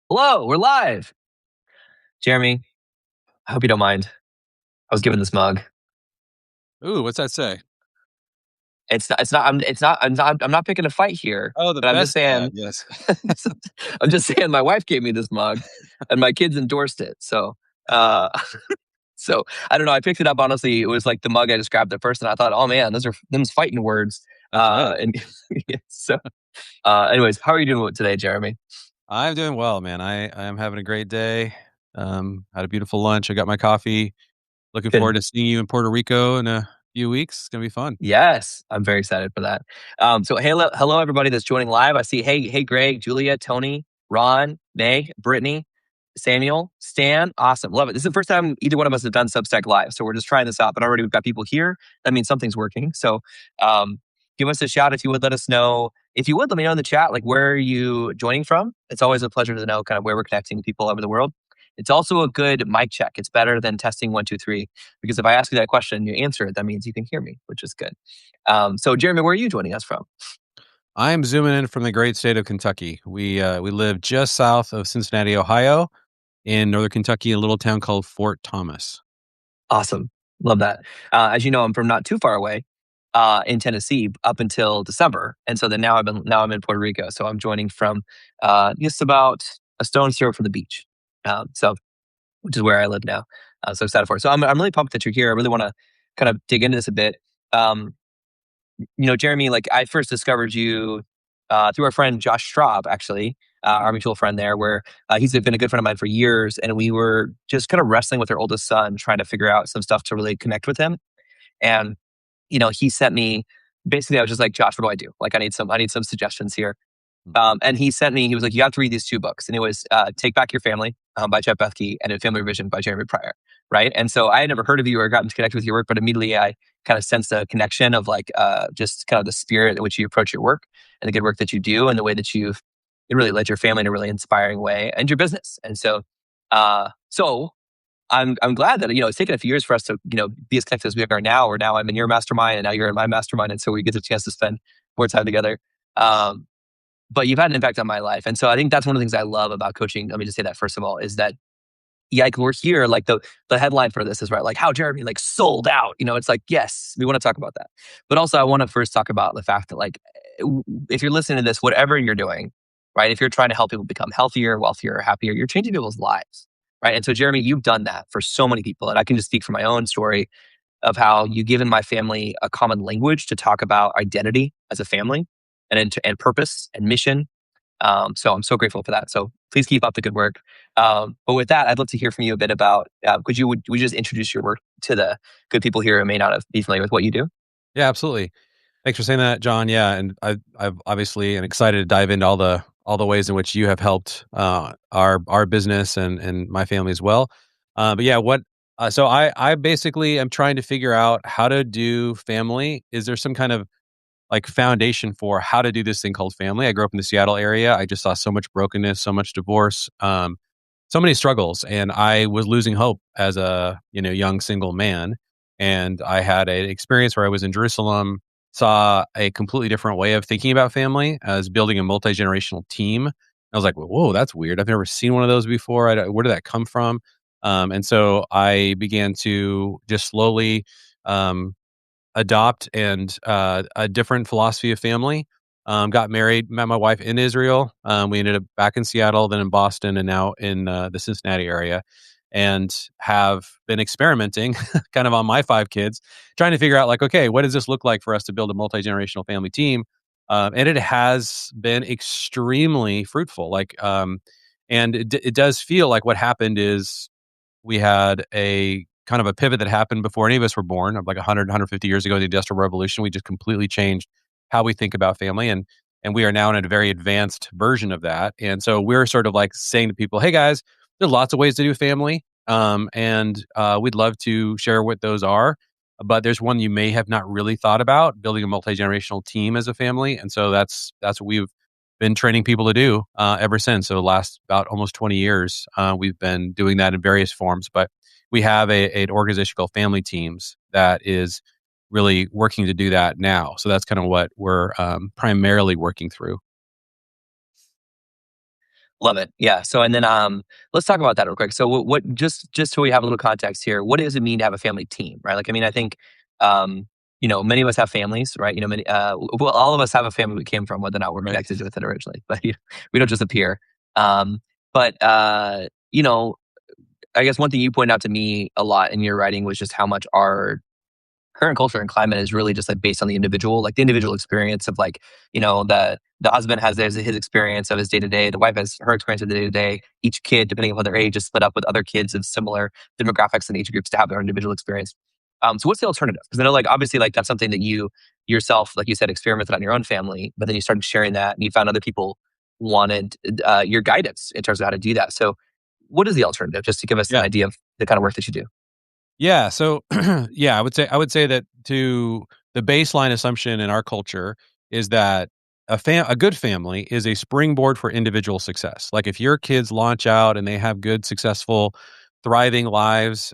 Hello, we're live. Jeremy, I hope you don't mind. I was given this mug. Ooh, what's that say? I'm not picking a fight here, Oh, the but I'm just best dad. saying, Yes. I'm just saying my wife gave me this mug and my kids endorsed it. Uh, so I don't know. I picked it up. Honestly, it was like the mug I just grabbed at first and I thought, oh man, those are them's fighting words. That's right. And so, anyways, how are you doing today, Jeremy? I'm doing well, man. I am having a great day. Had a beautiful lunch. I got my coffee. Looking Good. forward to seeing you in Puerto Rico in a few weeks. It's gonna be fun. Yes, I'm very excited for that. So hello everybody that's joining live. I see hey Greg, Julia, Tony, Ron, Meg, Brittany, Samuel, Stan. Awesome, love it. This is the first time either one of us have done Substack live, so we're just trying this out. But already we've got people here. That means something's working. So give us a shout if you would. Let us know if you would. Let me know in the chat like where are you joining from. It's always a pleasure to know kind of where we're connecting with people all over the world. It's also a good mic check. It's better than testing 1, 2, 3. Because if I ask you that question and you answer it, that means you can hear me, which is good. So, Jeremy, where are you joining us from? I am zooming in from the great state of Kentucky. We live just south of Cincinnati, Ohio, in northern Kentucky, a little town called Fort Thomas. Awesome. Love that. As you know, I'm from not too far away in Tennessee up until December. And so then now I'm in Puerto Rico. So I'm joining from just about a stone's throw from the beach. So which is where I live now. So excited for it. So I'm really pumped that you're here. I really want to kind of dig into this a bit. Um, Jeremy, like I first discovered you through our friend Josh Straub, actually, our mutual friend there, where he's been a good friend of mine for years. And we were just kind of wrestling with our oldest son, trying to figure out some stuff to really connect with him. And, he sent me, basically, I was just like, Josh, what do I do? Like, I need some suggestions here. And he was like, you have to read these two books. And it was Take Back Your Family by Jeff Bethke and A Family Revision by Jeremy Pryor. Right. And so I had never heard of you or gotten to connect with your work, but immediately I kind of sensed a connection of like just kind of the spirit in which you approach your work and the good work that you do and the way that it really led your family in a really inspiring way and your business. And so I'm glad that, it's taken a few years for us to, be as connected as we are now, or now I'm in your mastermind and now you're in my mastermind. And so we get the chance to spend more time together. But you've had an impact on my life. And so I think that's one of the things I love about coaching. Let me just say that first of all, is that yeah, like we're here, like the headline for this is right, like how Jeremy like sold out. It's like, yes, we want to talk about that. But also I want to first talk about the fact that like if you're listening to this, whatever you're doing, right? If you're trying to help people become healthier, wealthier, happier, you're changing people's lives. Right. And so Jeremy, you've done that for so many people. And I can just speak from my own story of how you've given my family a common language to talk about identity as a family and purpose and mission. So I'm so grateful for that. So please keep up the good work. But with that, I'd love to hear from you a bit about, would you just introduce your work to the good people here who may not be familiar with what you do? Yeah, absolutely. Thanks for saying that, John. Yeah, and I've obviously am excited to dive into all the ways in which you have helped our business and my family as well. But yeah, so I basically am trying to figure out how to do family. Is there some kind of like foundation for how to do this thing called family? I grew up in the Seattle area. I just saw so much brokenness, so much divorce, so many struggles, and I was losing hope as a young single man. And I had an experience where I was in Jerusalem, saw a completely different way of thinking about family as building a multi-generational team. I was like, whoa, that's weird. I've never seen one of those before. Where did that come from? And so I began to just slowly um, adopt a different philosophy of family. Got married, met my wife in Israel. We ended up back in Seattle, then in Boston, and now in the Cincinnati area, and have been experimenting kind of on my 5 kids, trying to figure out like, okay, what does this look like for us to build a multi-generational family team? And it has been extremely fruitful. And it does feel like what happened is we had a kind of a pivot that happened before any of us were born, of like 150 years ago, the Industrial Revolution. We just completely changed how we think about family, and we are now in a very advanced version of that. And so we're sort of like saying to people, "Hey guys, there's lots of ways to do family, and we'd love to share what those are. But there's one you may have not really thought about: building a multi generational team as a family." And so that's what we've been training people to do ever since. So the last about almost 20 years, we've been doing that in various forms. But we have an organization called Family Teams that is really working to do that now. So that's kind of what we're primarily working through. Love it. Yeah. So, and then let's talk about that real quick. So, just so we have a little context here, what does it mean to have a family team, right? Like, I mean, I think, um, many of us have families, right? Many, well, all of us have a family we came from, whether or not we're Right. connected with it originally, but we don't just appear. But I guess one thing you pointed out to me a lot in your writing was just how much our current culture and climate is really just like based on the individual, like the individual experience of like, the husband has his experience of his day to day, the wife has her experience of the day to day. Each kid, depending upon their age, is split up with other kids of similar demographics and age groups to have their individual experience. So what's the alternative? Because I know like obviously like that's something that you yourself, like you said, experimented on your own family, but then you started sharing that and you found other people wanted your guidance in terms of how to do that. So what is the alternative? Just to give us an Yeah. idea of the kind of work that you do. Yeah. So, yeah, I would say that to the baseline assumption in our culture is that a good family is a springboard for individual success. Like if your kids launch out and they have good, successful, thriving lives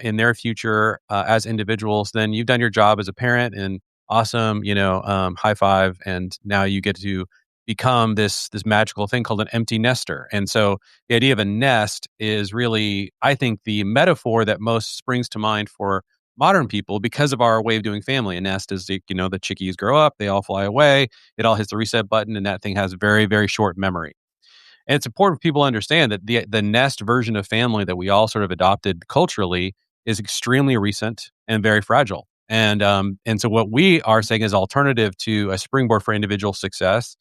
in their future as individuals, then you've done your job as a parent and awesome. High five, and now you get to become this magical thing called an empty nester. And so the idea of a nest is really, I think, the metaphor that most springs to mind for modern people because of our way of doing family. A nest is the chickies grow up, they all fly away, it all hits the reset button, and that thing has very, very short memory. And it's important for people to understand that the nest version of family that we all sort of adopted culturally is extremely recent and very fragile. And so what we are saying is alternative to a springboard for individual success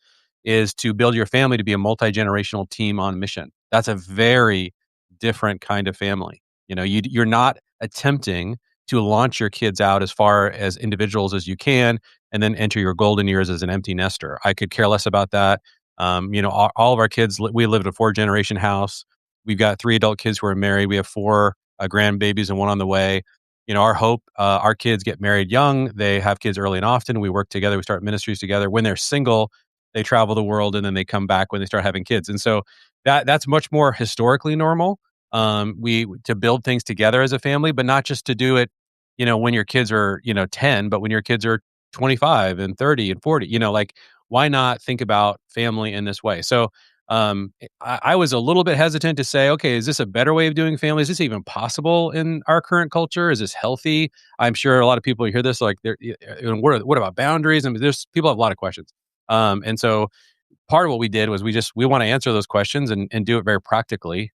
is to build your family to be a multi-generational team on mission. That's a very different kind of family. You're not attempting to launch your kids out as far as individuals as you can and then enter your golden years as an empty nester. I could care less about that. All of our kids, we live in a four-generation house. We've got three adult kids who are married. We have four grandbabies and one on the way. Our hope, our kids get married young. They have kids early and often. We work together. We start ministries together. When they're single, they travel the world and then they come back when they start having kids. And so that's much more historically normal. We to build things together as a family, but not just to do it, when your kids are, 10, but when your kids are 25 and 30 and 40, like why not think about family in this way? So I was a little bit hesitant to say, okay, is this a better way of doing family? Is this even possible in our current culture? Is this healthy? I'm sure a lot of people who hear this like, what about boundaries? I mean, there's people have a lot of questions. And so part of what we did was we want to answer those questions and do it very practically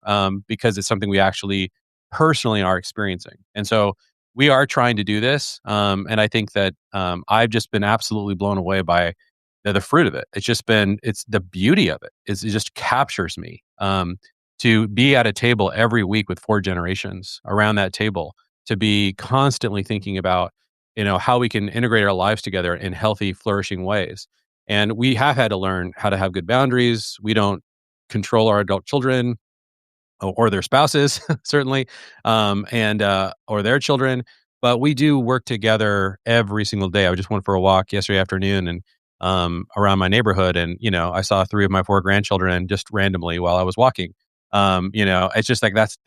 because it's something we actually personally are experiencing. And so we are trying to do this. And I think that I've just been absolutely blown away by the fruit of it. It's the beauty of it. It just captures me to be at a table every week with four generations around that table, to be constantly thinking about, how we can integrate our lives together in healthy, flourishing ways. And we have had to learn how to have good boundaries. We don't control our adult children or their spouses, certainly, and or their children. But we do work together every single day. I just went for a walk yesterday afternoon and around my neighborhood, and I saw three of my four grandchildren just randomly while I was walking. It's just like that's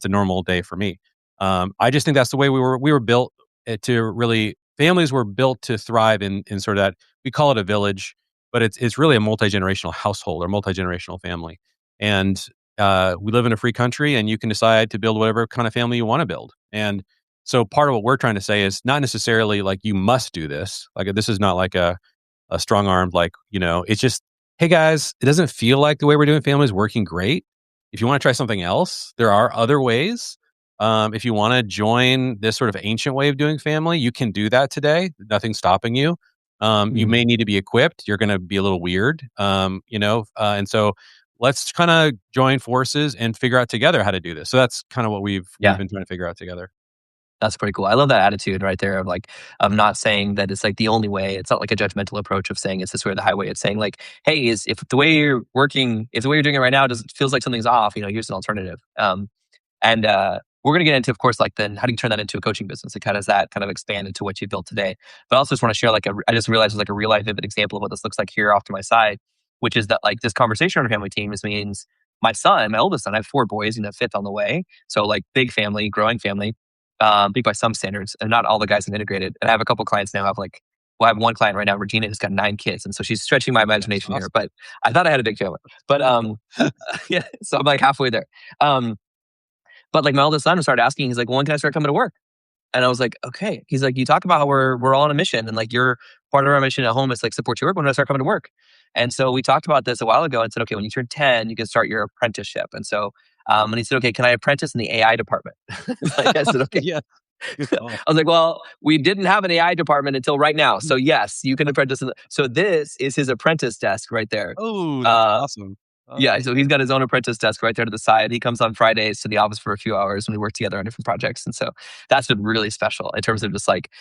a normal day for me. I just think that's the way we were built to really. Families were built to thrive in sort of that, we call it a village, but it's really a multi-generational household or multi-generational family. And we live in a free country, and you can decide to build whatever kind of family you want to build. And so part of what we're trying to say is not necessarily like you must do this. Like this is not like a strong armed, like, it's just, hey guys, it doesn't feel like the way we're doing family is working great. If you want to try something else, there are other ways. If you want to join this sort of ancient way of doing family, you can do that today. Nothing's stopping you. You may need to be equipped. You're going to be a little weird, and so let's kind of join forces and figure out together how to do this. So that's kind of what we've Yeah. been trying to figure out together. That's pretty cool. I love that attitude right there of like of not saying that it's like the only way. It's not like a judgmental approach of saying it's this way or the highway. It's saying like, hey, is if the way you're working, if the way you're doing it right now does feels like something's off, here's an alternative. And we're going to get into, of course, like then how do you turn that into a coaching business? Like how does that kind of expand into what you built today? But I also just want to share like I just realized there's like a real life vivid example of what this looks like here off to my side, which is that like this conversation on a family team means my son, my oldest son, I have four boys, fifth on the way. So like big family, growing family, big by some standards, and not all the guys have integrated. And I have a couple clients now who have like well, I have one client right now, Regina, who's got 9 kids, and so she's stretching my That's imagination here. awesome. But I thought I had a big family, but yeah, so I'm like halfway there. Um, but like my oldest son started asking, he's like, "Well, when can I start coming to work?" And I was like, "Okay." He's like, "You talk about how we're all on a mission, and like you're part of our mission at home is like support your work. When do I start coming to work?" And so we talked about this a while ago and said, "Okay, when you turn 10, you can start your apprenticeship." And so, and he said, "Okay, can I apprentice in the AI department?" Like I said, "Okay." Yeah, good I call. was like, "Well, we didn't have an AI department until right now, so yes, you can apprentice in the." So this is his apprentice desk right there. Oh, that's Uh, awesome. yeah, Oh, so he's got his own apprentice desk right there to the side. He comes on Fridays to the office for a few hours and we work together on different projects. And so that's been really special in terms of just like,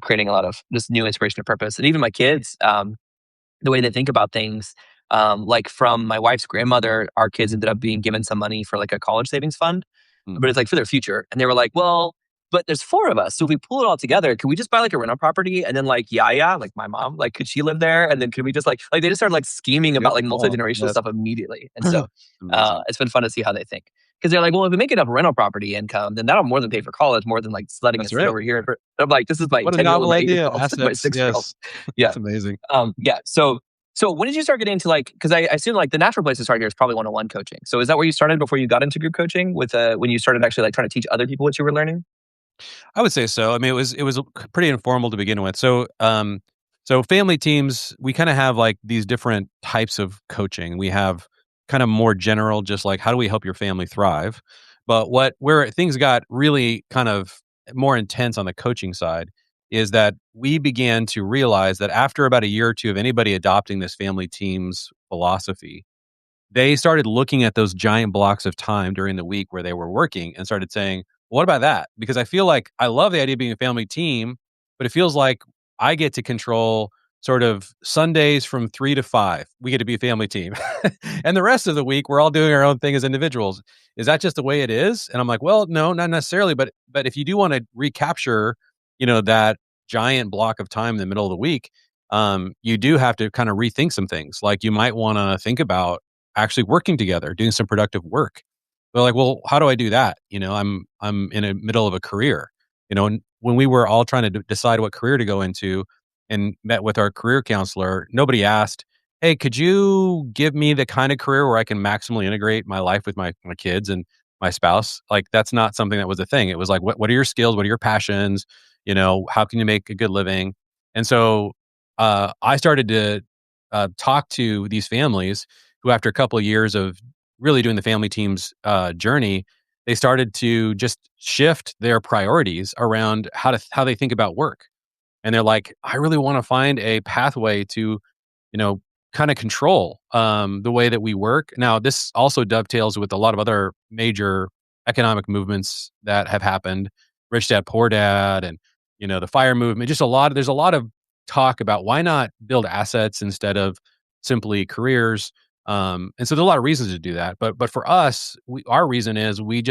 creating a lot of just new inspiration and purpose. And even my kids, the way they think about things. Like from my wife's grandmother, our kids ended up being given some money for like a college savings fund, mm, but it's like for their future. And they were like, "Well, but there's four of us. So if we pull it all together, could we just buy like a rental property?" And then like Yaya, like my mom, like could she live there? And then could we just like they just started like scheming about good like call. multi-generational Yes. stuff immediately. And so Amazing. it's been fun to see how they think. Because they're like, "Well, if we make enough rental property income, then that'll more than pay for college, more than like letting That's us sit right. over here." I'm like, this is my What a 10-year-old, novel my idea. 8-year-old, my Assets. 6-year-old. Yes. Yeah. That's amazing. Yeah. So when did you start getting into like? Because I assume like the natural place to start here is probably one-on-one coaching. So is that where you started before you got into group coaching? With when you started actually like trying to teach other people what you were learning? I would say so. I mean, it was pretty informal to begin with. So family teams, we kind of have like these different types of coaching. We have kind of more general, just like how do we help your family thrive? But where things got really kind of more intense on the coaching side is that we began to realize that after about a year or two of anybody adopting this family teams philosophy, they started looking at those giant blocks of time during the week where they were working and started saying, "What about that?" Because I feel like I love the idea of being a family team, but it feels like I get to control sort of Sundays from 3 to 5. We get to be a family team. And the rest of the week, we're all doing our own thing as individuals. Is that just the way it is? And I'm like, "Well, no, not necessarily, but if you do want to recapture, that giant block of time in the middle of the week, you do have to kind of rethink some things. Like you might want to think about actually working together, doing some productive work." They're like, "Well, how do I do that? I'm in the middle of a career." And when we were all trying to decide what career to go into and met with our career counselor, nobody asked, "Hey, could you give me the kind of career where I can maximally integrate my life with my kids and my spouse?" Like that's not something that was a thing. It was like, what are your skills? What are your passions? How can you make a good living? And so I started to talk to these families who, after a couple of years of really doing the family teams journey, they started to just shift their priorities around how they think about work. And they're like, "I really want to find a pathway to, you know, kind of control the way that we work." Now, this also dovetails with a lot of other major economic movements that have happened, Rich Dad Poor Dad, and the fire movement. Just there's a lot of talk about why not build assets instead of simply careers. And so there's a lot of reasons to do that. But for us, our reason is we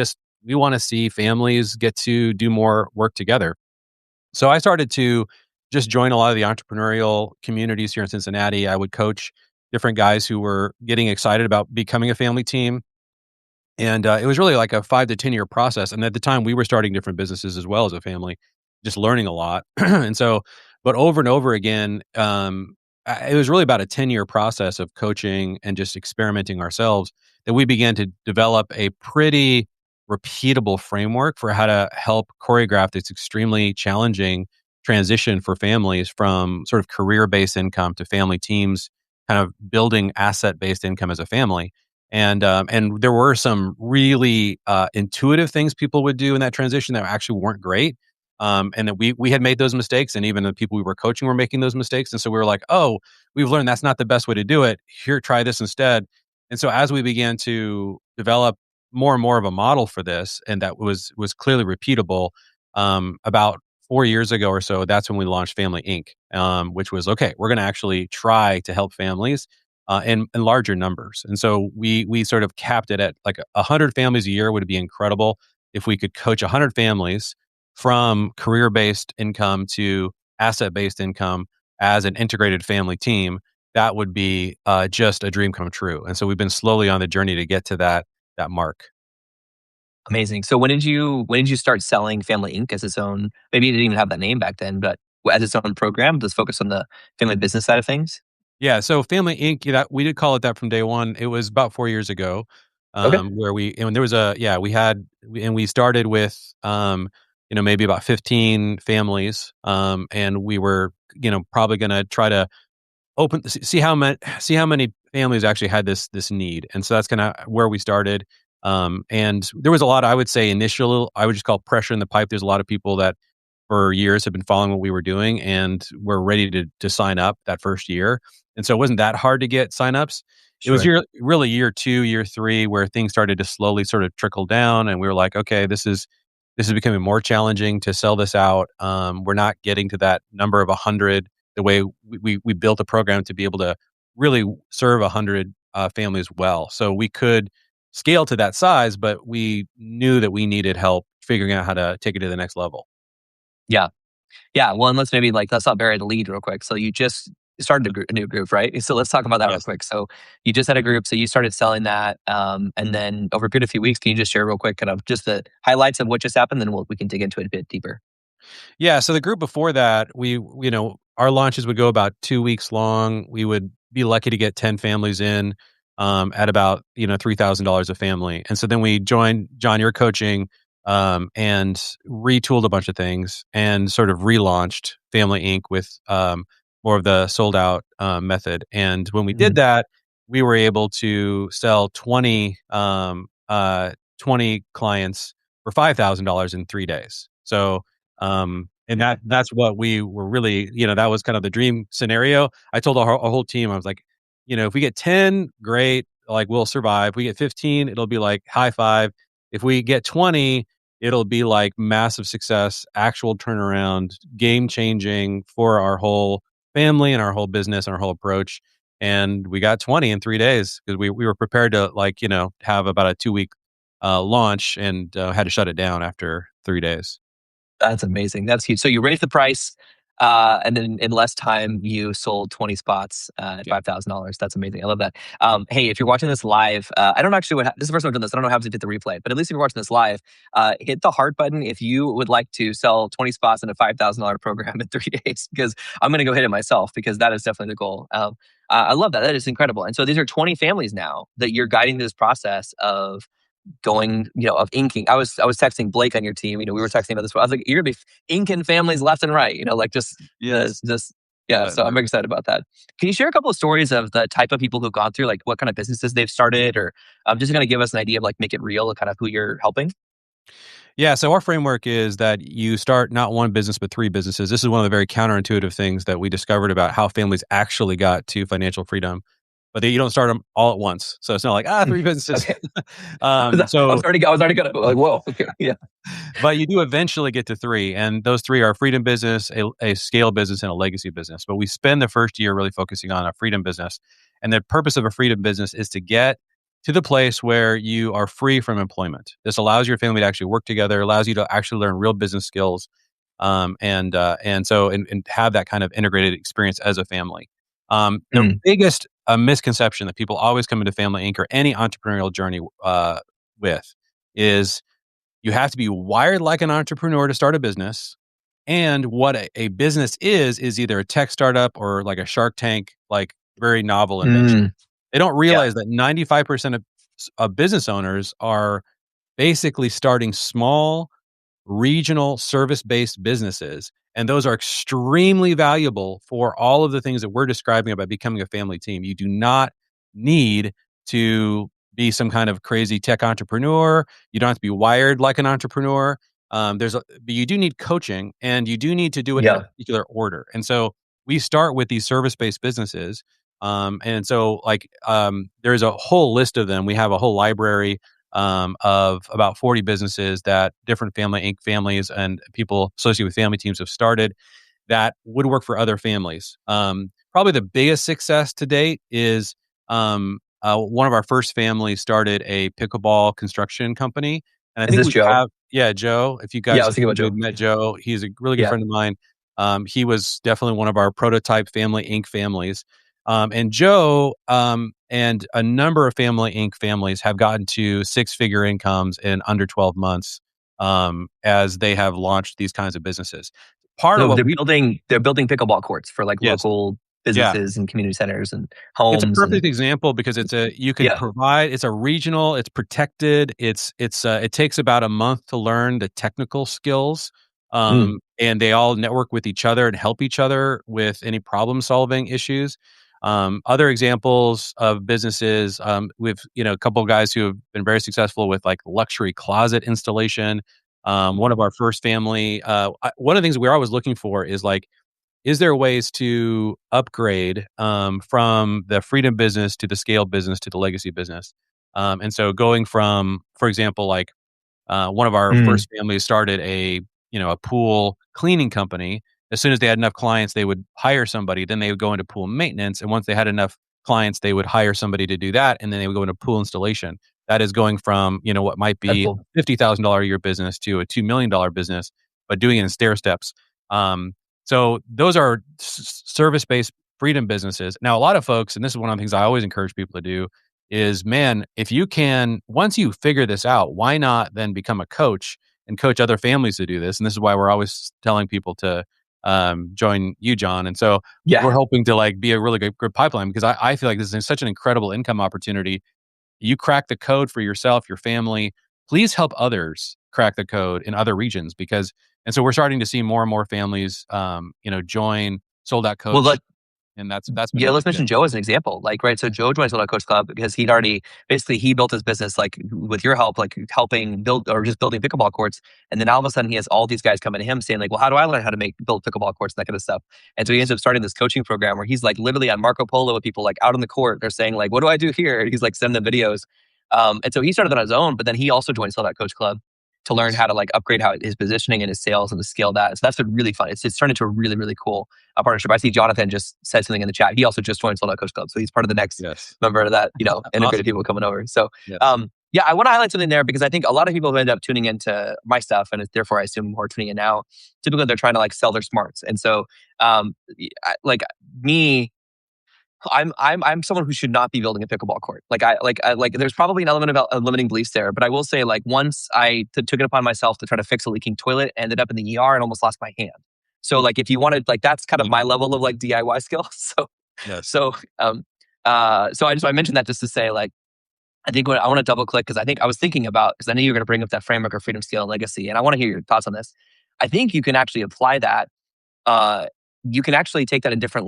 want to see families get to do more work together. So I started to just join a lot of the entrepreneurial communities here in Cincinnati. I would coach different guys who were getting excited about becoming a family team. And it was really like a 5 to 10 year process. And at the time, we were starting different businesses as well as a family, just learning a lot. And so, but over and over again, it was really about a 10-year process of coaching and just experimenting ourselves that we began to develop a pretty repeatable framework for how to help choreograph this extremely challenging transition for families from sort of career based income to family teams, kind of building asset based income as a family. And there were some really intuitive things people would do in that transition that actually weren't great. And that we had made those mistakes, and even the people we were coaching were making those mistakes. And so we were like, "Oh, we've learned that's not the best way to do it. Here, try this instead." And so as we began to develop more and more of a model for this, and that was clearly repeatable, about 4 years ago or so, that's when we launched Family Inc., which was okay. We're going to actually try to help families in larger numbers. And so we sort of capped it at like 100 families a year would be incredible if we could coach 100 families from career based income to asset based income as an integrated family team. That would be just a dream come true. And so we've been slowly on the journey to get to that mark. Amazing. So when did you start selling Family Inc. as its own? Maybe you didn't even have that name back then, but as its own program? Does focus on the family business side of things? Yeah, so Family Inc., that we did call it that from day one. It was about 4 years ago, Okay, where we and there was a yeah, we started with, maybe about 15 families, and we were, probably gonna try to see how many families actually had this need, and so that's kinda where we started, and there was a lot, I would say, initial I would just call pressure in the pipe. There's a lot of people that for years have been following what we were doing and were ready to sign up that first year. And so it wasn't that hard to get signups. It was sure. really year 2, year 3 where things started to slowly sort of trickle down, and we were like, okay, this is becoming more challenging to sell this out. We're not getting to that number of 100 the way we built a program to be able to really serve 100 families well. So we could scale to that size, but we knew that we needed help figuring out how to take it to the next level. Yeah. Yeah, well, and let's not bury the lead real quick. So you just started a new group, right? So let's talk about that real Yes. quick. So you just had a group, so you started selling that, and then over a period of a few weeks, can you just share real quick kind of just the highlights of what just happened, then we can dig into it a bit deeper. Yeah, so the group before that, our launches would go about 2 weeks long. We would be lucky to get 10 families in, at about, $3,000 a family. And so then we joined John, your coaching, and retooled a bunch of things and sort of relaunched Family Inc. with, more of the sold out, method. And when we did Mhm. that, we were able to sell 20 clients for $5,000 in 3 days. So, and that's what we were really, that was kind of the dream scenario. I told our whole team, I was like, if we get 10, great, like we'll survive. If we get 15, it'll be like high five. If we get 20, it'll be like massive success, actual turnaround, game changing for our whole family and our whole business and our whole approach. And we got 20 in 3 days because we were prepared to have about a 2 week launch and had to shut it down after 3 days. That's amazing. That's huge. So you raised the price, and then in less time, you sold 20 spots at Yeah. $5,000. That's amazing. I love that. Hey, if you're watching this live, I don't actually. This is the first time I've done this. I don't know how to hit the replay, but at least if you're watching this live, hit the heart button if you would like to sell 20 spots in a $5,000 program in 3 days. Because I'm going to go hit it myself because that is definitely the goal. I love that. That is incredible. And so these are 20 families now that you're guiding through this process of going, of inking. I was texting Blake on your team. We were texting about this. I was like, you're gonna be inking families left and right. Like Yes. just yeah. Yeah. So I'm excited about that. Can you share a couple of stories of the type of people who've gone through, like what kind of businesses they've started, or just gonna give us an idea of like make it real, kind of who you're helping? Yeah, so our framework is that you start not one business, but 3 businesses. This is one of the very counterintuitive things that we discovered about how families actually got to financial freedom, but that you don't start them all at once. So it's not like, 3 businesses. Okay. Um, so I was already gonna like, whoa. Okay. Yeah. but you do eventually get to 3, and those 3 are a freedom business, a scale business, and a legacy business. But we spend the first year really focusing on a freedom business, and the purpose of a freedom business is to get to the place where you are free from employment. This allows your family to actually work together, allows you to actually learn real business skills, and have that kind of integrated experience as a family. The Mm, biggest misconception that people always come into Family Inc. or any entrepreneurial journey with is you have to be wired like an entrepreneur to start a business. And what a business is either a tech startup or like a Shark Tank, like very novel invention. mm, They don't yeah. realize that 95% of business owners are basically starting small regional service-based businesses, and those are extremely valuable for all of the things that we're describing about becoming a family team. You do not need to be some kind of crazy tech entrepreneur. You don't have to be wired like an entrepreneur. But you do need coaching, and you do need to do it in a Yeah. particular order. And so we start with these service-based businesses, and so there's a whole list of them. We have a whole library of about 40 businesses that different Family Inc. families and people associated with family teams have started that would work for other families. Probably the biggest success to date is one of our first families started a pickleball construction company. And I Is think this we Joe? have, yeah, Joe, if you Yeah, I guys was thinking about have Joe. met Joe, he's a really good Yeah. friend of mine. He was definitely one of our prototype Family Inc. families. And Joe and a number of Family Inc. families have gotten to 6-figure incomes in under 12 months as they have launched these kinds of businesses. part of So what they're building pickleball courts for like yes. local Yeah. businesses and community centers and It's a homes and perfect example because you can yeah. provide it's a regional, it's protected, it takes about a month to learn the technical skills, Mm, and they all network with each other and help each other with any problem-solving issues. Other examples of businesses, we've, a couple of guys who have been very successful with, like, luxury closet installation. One of our first family, one of the things we're always looking for is, like, is there ways to upgrade from the freedom business to the scale business to the legacy business? And so going from, for example, like one of our mm, first families started a pool cleaning company. As soon as they had enough clients, they would hire somebody. Then they would go into pool maintenance, and once they had enough clients, they would hire somebody to do that, and then they would go into pool installation. That is going from what might that's be a cool. $50,000 a year business to a $2 million business, but doing it in stair steps. So those are service based freedom businesses. Now, a lot of folks, and this is one of the things I always encourage people to do, is, man, if you can, once you figure this out, why not then become a coach and coach other families to do this? And this is why we're always telling people to join you, John. And so Yeah. we're hoping to, like, be a really good pipeline, because I feel like this is such an incredible income opportunity. You crack the code for yourself, your family. Please help others crack the code in other regions, because, and so we're starting to see more and more families, join Sold Out Well, Coach, like, and that's been yeah, let's really mention good. Joe as an example. Like, right, so Joe joined Sold Out Coach Club because he'd already basically he built his business like with your help, like helping build or just building pickleball courts. And then all of a sudden he has all these guys coming to him saying, like, well, how do I learn how to build pickleball courts and that kind of stuff? And so he ends Yes. up starting this coaching program where he's like literally on Marco Polo with people like out on the court. They're saying, like, what do I do here? And he's like sending them videos. And so he started on his own, but then he also joined Sold Out Coach Club to learn Yes. how to like upgrade how his positioning and his sales and to scale that. So that's been really fun. It's turned into a really, really cool partnership. I see Jonathan just said something in the chat. He also just joined Sold Out Coach Club. So he's part of the next Yes. member of that, integrated Awesome. people coming over. So, Yes. yeah, I want to highlight something there because I think a lot of people who end up tuning into my stuff, and therefore I assume more tuning in now, typically they're trying to like sell their smarts. And so, like me, I'm someone who should not be building a pickleball court. Like there's probably an element of limiting beliefs there, but I will say like once I took it upon myself to try to fix a leaking toilet, ended up in the ER and almost lost my hand. So like if you wanted like that's kind of my level of like DIY skill. So Yes. so I mentioned that just to say like I think what I want to double click because I think I was thinking about because I knew you were going to bring up that framework of freedom, scale, and legacy, and I want to hear your thoughts on this. I think you can actually apply that uh, you can actually take that in different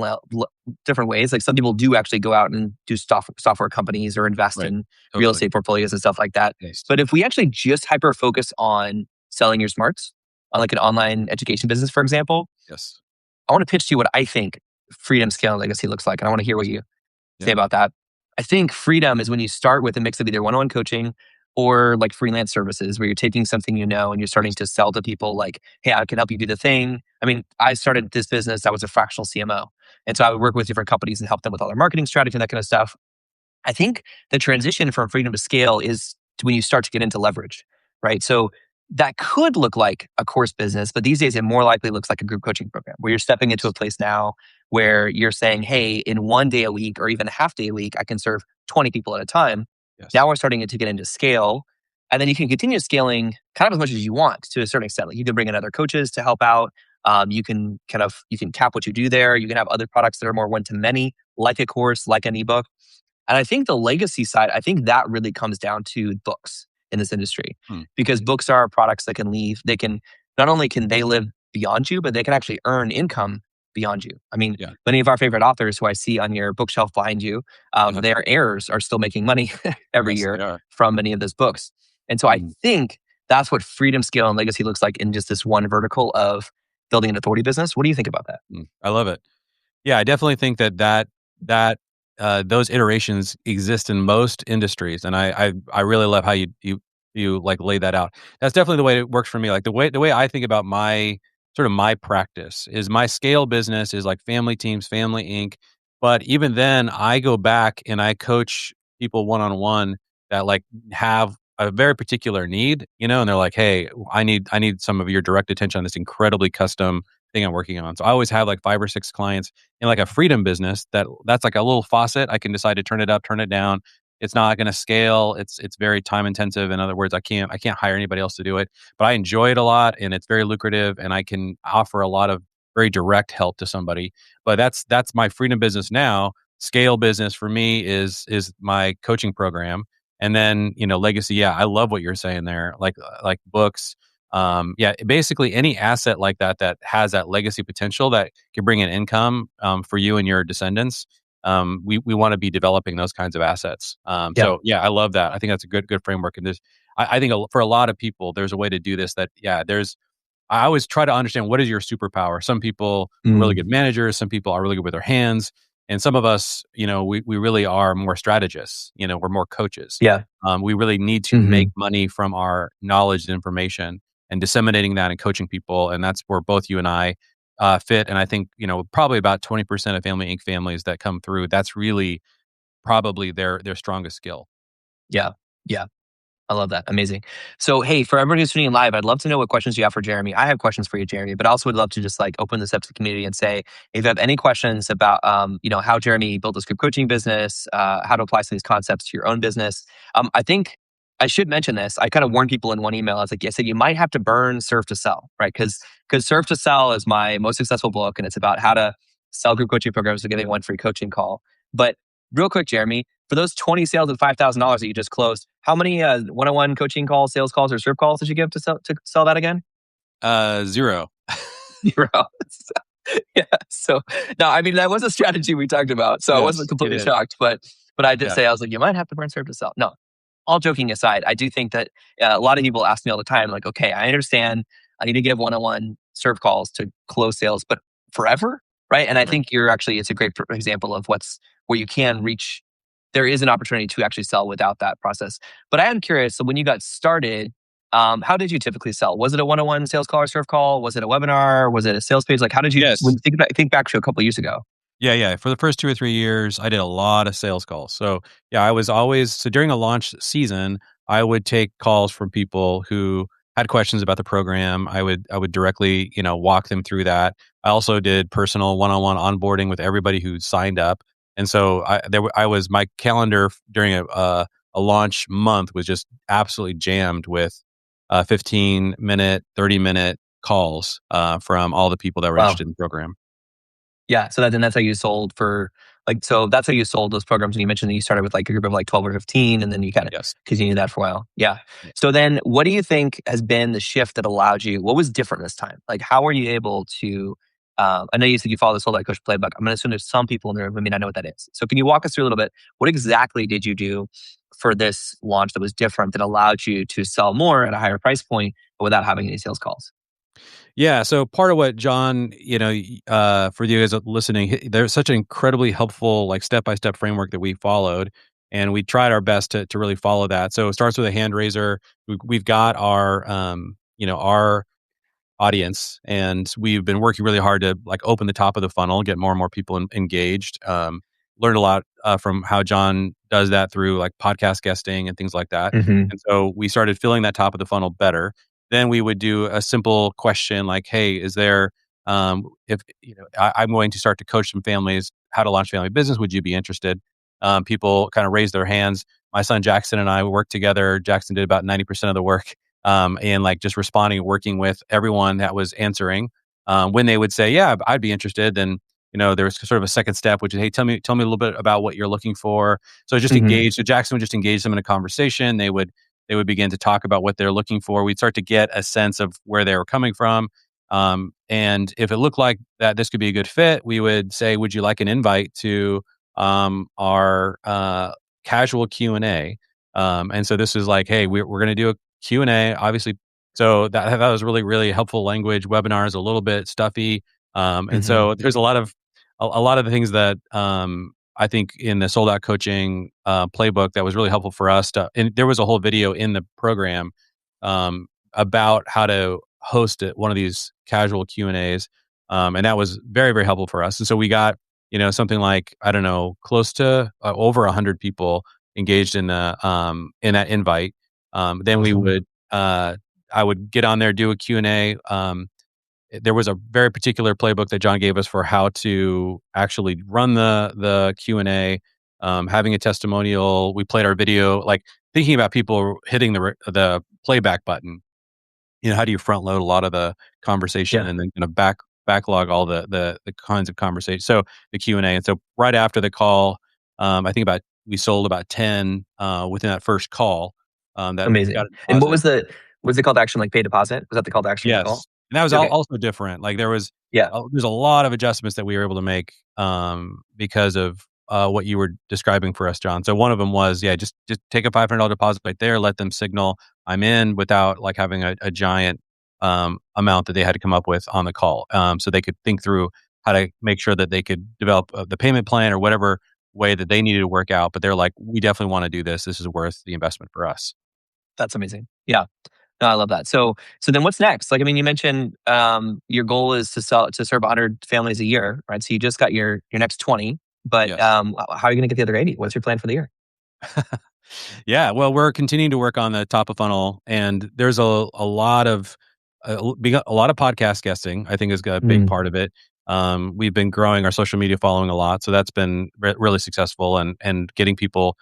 ways. Like some people do actually go out and do software companies or invest Right. in real Totally. estate portfolios and stuff like that. Yes. But if we actually just hyper focus on selling your smarts, on like an online education business, for example, Yes. I want to pitch to you what I think freedom, scale, and legacy looks like. And I want to hear what you say Yeah. about that. I think freedom is when you start with a mix of either one-on-one coaching or like freelance services where you're taking something and you're starting Yes. to sell to people like, hey, I can help you do the thing. I mean, I started this business, I was a fractional CMO. And so I would work with different companies and help them with all their marketing strategy and that kind of stuff. I think the transition from freedom to scale is when you start to get into leverage, right? So that could look like a course business, but these days it more likely looks like a group coaching program where you're stepping into a Yes. place now where you're saying, hey, in one day a week or even a half day a week, I can serve 20 people at a time. Yes. Now we're starting to get into scale. And then you can continue scaling kind of as much as you want to a certain extent. Like you can bring in other coaches to help out. You can cap what you do there. You can have other products that are more one to many, like a course, like an ebook. And I think the legacy side, I think that really comes down to books in this industry Hmm. because books are products that can leave. They can not only can they live beyond you, but they can actually earn income beyond you. I mean, Yeah. many of our favorite authors who I see on your bookshelf behind you, Yeah. their heirs are still making money every Yes, year they are. from many of those books. And so I Mhm. think that's what freedom, scale, and legacy looks like in just this one vertical of building an authority business. What do you think about that? I love it. Yeah, I definitely think that those iterations exist in most industries, and I really love how you like lay that out. That's definitely the way it works for me. Like the way I think about my practice is my scale business is like family teams, family Inc. But even then, I go back and I coach people one on one that like have a very particular need, and they're like, "Hey, I need some of your direct attention on this incredibly custom thing I'm working on." So I always have like 5 or 6 clients in like a freedom business that's like a little faucet. I can decide to turn it up, turn it down. It's not going to scale. It's very time intensive. In other words, I can't hire anybody else to do it, but I enjoy it a lot and it's very lucrative and I can offer a lot of very direct help to somebody. But that's my freedom business now. Scale business for me is my coaching program. And then, legacy, yeah, I love what you're saying there. Like books, yeah, basically any asset like that that has that legacy potential that can bring in income for you and your descendants. We want to be developing those kinds of assets. Yeah. So yeah, I love that. I think that's a good framework. And I think for a lot of people, there's a way to do this. That yeah, I always try to understand what is your superpower. Some people are really Mm, good managers. Some people are really good with their hands. And some of us, we really are more strategists. We're more coaches. yeah. We really need to Hmm. make money from our knowledge and information and disseminating that and coaching people. And that's where both you and I fit. And I think, probably about 20% of Family Inc. families that come through, that's really probably their strongest skill. Yeah. Yeah. I love that. Amazing. So, hey, for everybody who's tuning in live, I'd love to know what questions you have for Jeremy. I have questions for you, Jeremy, but I also would love to just like open this up to the community and say, if you have any questions about, how Jeremy built his group coaching business, how to apply some of these concepts to your own business. I think I should mention this. I kind of warned people in one email. I said, you might have to burn Serve to Sell, right? Because Serve to Sell is my most successful book, and it's about how to sell group coaching programs to getting one free coaching call. But real quick, Jeremy, for those 20 sales of $5,000 that you just closed, how many one-on-one coaching calls, sales calls, or serve calls did you give to sell that again? 0. Zero. Yeah. So no, I mean that was a strategy we talked about. So I wasn't Yes, it completely is. shocked, but I did Yeah. say I was like, you might have to burn serve to sell. No, all joking aside, I do think that a lot of people ask me all the time, like, okay, I understand I need to give one-on-one serve calls to close sales, but forever, right? And I Right. think it's a great example of where you can reach. There is an opportunity to actually sell without that process. But I am curious. So when you got started, how did you typically sell? Was it a one-on-one sales call or serve call? Was it a webinar? Was it a sales page? Like, how did you when Yes. you think back to a couple of years ago? Yeah, yeah. For the first 2 or 3 years, I did a lot of sales calls. So, yeah, I was always so during a launch season, I would take calls from people who had questions about the program. I would directly, walk them through that. I also did personal one-on-one onboarding with everybody who signed up. And so I was my calendar during a launch month was just absolutely jammed with 15-minute, 30-minute calls from all the people that were Wow. interested in the program. Yeah. So that's how you sold for so that's how you sold those programs. And you mentioned that you started with like a group of like 12 or 15, and then you kind of Yes. continued that for a while. Yeah. So then what do you think has been the shift that allowed you? What was different this time? Like, how were you able to? I know you said you follow the Sold Out Coach playbook. I'm going to assume there's some people in there who may not know what that is. So can you walk us through a little bit? What exactly did you do for this launch that was different that allowed you to sell more at a higher price point, but without having any sales calls? Yeah. So part of what John, for you guys listening, there's such an incredibly helpful, like step by step framework that we followed, and we tried our best to really follow that. So it starts with a hand raiser. We've got our audience, and we've been working really hard to like open the top of the funnel, get more and more people engaged. Learned a lot from how John does that through like podcast guesting and things like that. Hmm. And so we started filling that top of the funnel better. Then we would do a simple question like, "Hey, is there if I'm going to start to coach some families how to launch family business? Would you be interested?" People kind of raised their hands. My son Jackson and I worked together. Jackson did about 90% of the work and like just responding and working with everyone that was answering. When they would say, "Yeah, I'd be interested," then there was sort of a second step, which is, "Hey, tell me a little bit about what you're looking for." So just Hmm. engage. So Jackson would just engage them in a conversation. They would begin to talk about what they're looking for. We'd start to get a sense of where they were coming from. And if it looked like that this could be a good fit, we would say, "Would you like an invite to our casual Q&A?" And so this is like, "Hey, we're going to do a Q&A, obviously." So that was really, really helpful language. Webinar is a little bit stuffy. And Hmm. so there's a lot of the things that I think in the sold out coaching playbook that was really helpful for us and there was a whole video in the program about how to host one of these casual Q&As. And that was very, very helpful for us. And so we got, something like, I don't know, close to over 100 people engaged in that invite. Then we Awesome. would, I would get on there, do a Q&A. There was a very particular playbook that John gave us for how to actually run the Q&A. having a testimonial. We played our video, like thinking about people hitting the playback button. How do you front load a lot of the conversation Yeah. and then kind of backlog all the kinds of conversation. So the Q&A. And so right after the call, I think we sold about 10 within that first call that got Amazing. a And deposit. was the call to action like pay deposit? Was that the call to action of the call? Yes, and that was Okay. also different. Like, Yeah. there's a lot of adjustments that we were able to make, because of, what you were describing for us, John. So one of them was, yeah, just take a $500 deposit right there, let them signal, "I'm in," without, like, having a giant, amount that they had to come up with on the call, so they could think through how to make sure that they could develop, the payment plan or whatever way that they needed to work out, but they're like, "We definitely wanna do this. This is worth the investment for us." That's amazing. Yeah. No, I love that. So then what's next? Like, I mean, you mentioned your goal is to serve 100 families a year, right? So you just got your next 20, but Yes. how are you going to get the other 80? What's your plan for the year? Yeah, well, we're continuing to work on the top of funnel, and there's a lot of a lot of podcast guesting. I think is a big Mm, part of it. We've been growing our social media following a lot, so that's been really successful, and getting people,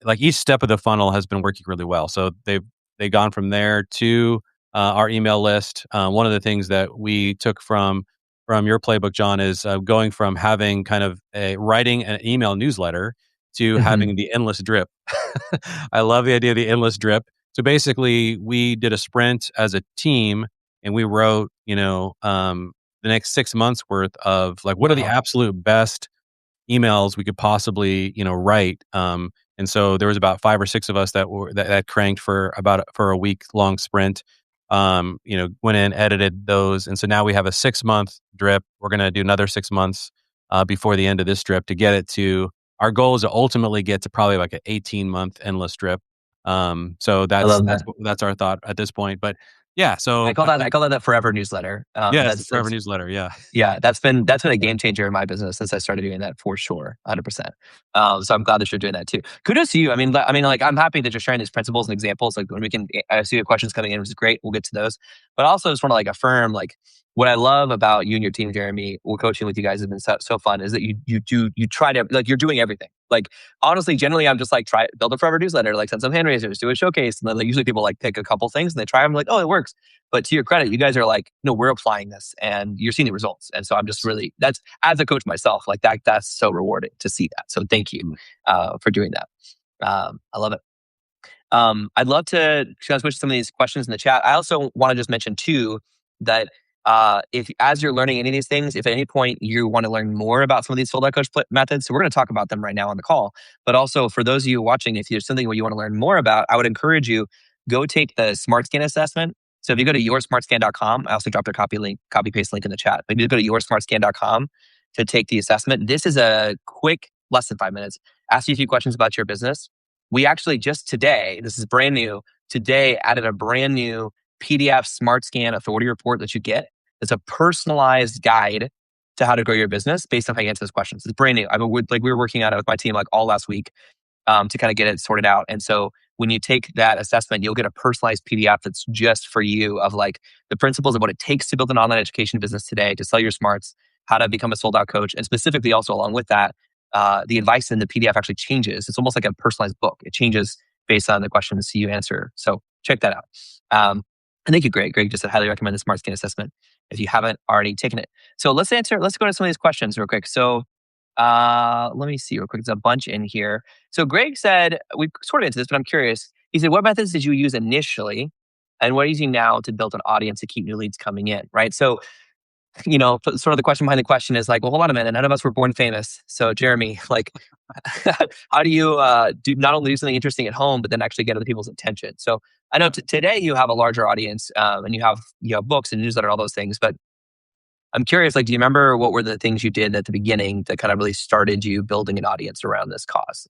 like, each step of the funnel has been working really well. So they've gone from there to our email list. One of the things that we took from your playbook, John, is going from having kind of a writing an email newsletter to mhm. having the endless drip. I love the idea of the endless drip. So basically, we did a sprint as a team, and we wrote, the next 6 months worth of, like, what are the Wow. absolute best emails we could possibly, write. And so there was about 5 or 6 of us that cranked for a week long sprint. Went in, edited those, and so now we have a 6 month drip. We're gonna do another 6 months before the end of this drip to get it to. Our goal is to ultimately get to probably like an 18-month endless drip. So I that's love that's that. that's our thought at this point. But yeah, so I call that the forever newsletter. yes, the forever newsletter. Yeah, Yeah, that's been a game changer in my business since I started doing that for sure, 100%. So I'm glad that you're doing that too. Kudos to you. Like I'm happy that you're sharing these principles and examples. Like when we can, I see your questions coming in, which is great. We'll get to those. But I also just want to like affirm like what I love about you and your team, Jeremy. Well, coaching with you guys has been so fun. Is that you try to like you're doing everything. Like honestly, generally, I'm just like try build a forever newsletter, like send some hand raisers, do a showcase, and then like usually people like pick a couple things and they try them, like oh it works. But to your credit, you guys are like, no, we're applying this and you're seeing the results. And so I'm just really, that's as a coach myself, like that's so rewarding to see that. So thank you mm, for doing that. I love it. I'd love to kind of switch to some of these questions in the chat. I also want to just mention too that if as you're learning any of these things, if at any point you want to learn more about some of these sold out coach methods, so we're going to talk about them right now on the call. But also for those of you watching, if there's something where you want to learn more about, I would encourage you go take the Smart Scan assessment. So if you go to yoursmartscan.com, I also dropped a copy paste link in the chat. But you go to yoursmartscan.com to take the assessment. This is a quick, less than 5 minutes. Ask you a few questions about your business. We actually just today, this is brand new, today added a brand new PDF Smart Scan authority report that you get. It's a personalized guide to how to grow your business based on how you answer those questions. It's brand new. We were working on it with my team like all last week to kind of get it sorted out. And so when you take that assessment, you'll get a personalized PDF that's just for you of like the principles of what it takes to build an online education business today, to sell your smarts, how to become a sold out coach. And specifically also along with that, the advice in the PDF actually changes. It's almost like a personalized book. It changes based on the questions you answer. So check that out. I think you're great. Greg just said highly recommend the Smart Skin assessment if you haven't already taken it. So let's go to some of these questions real quick. So let me see real quick. There's a bunch in here. So Greg said, we've sort of into this, but I'm curious. He said, what methods did you use initially? And what are you using now to build an audience to keep new leads coming in? Right. So, sort of the question behind the question is like, well, hold on a minute. None of us were born famous. So Jeremy, like, how do you do not only do something interesting at home, but then actually get other people's attention? So I know today you have a larger audience and you have books and newsletter, all those things, but I'm curious, like, do you remember what were the things you did at the beginning that kind of really started you building an audience around this cause?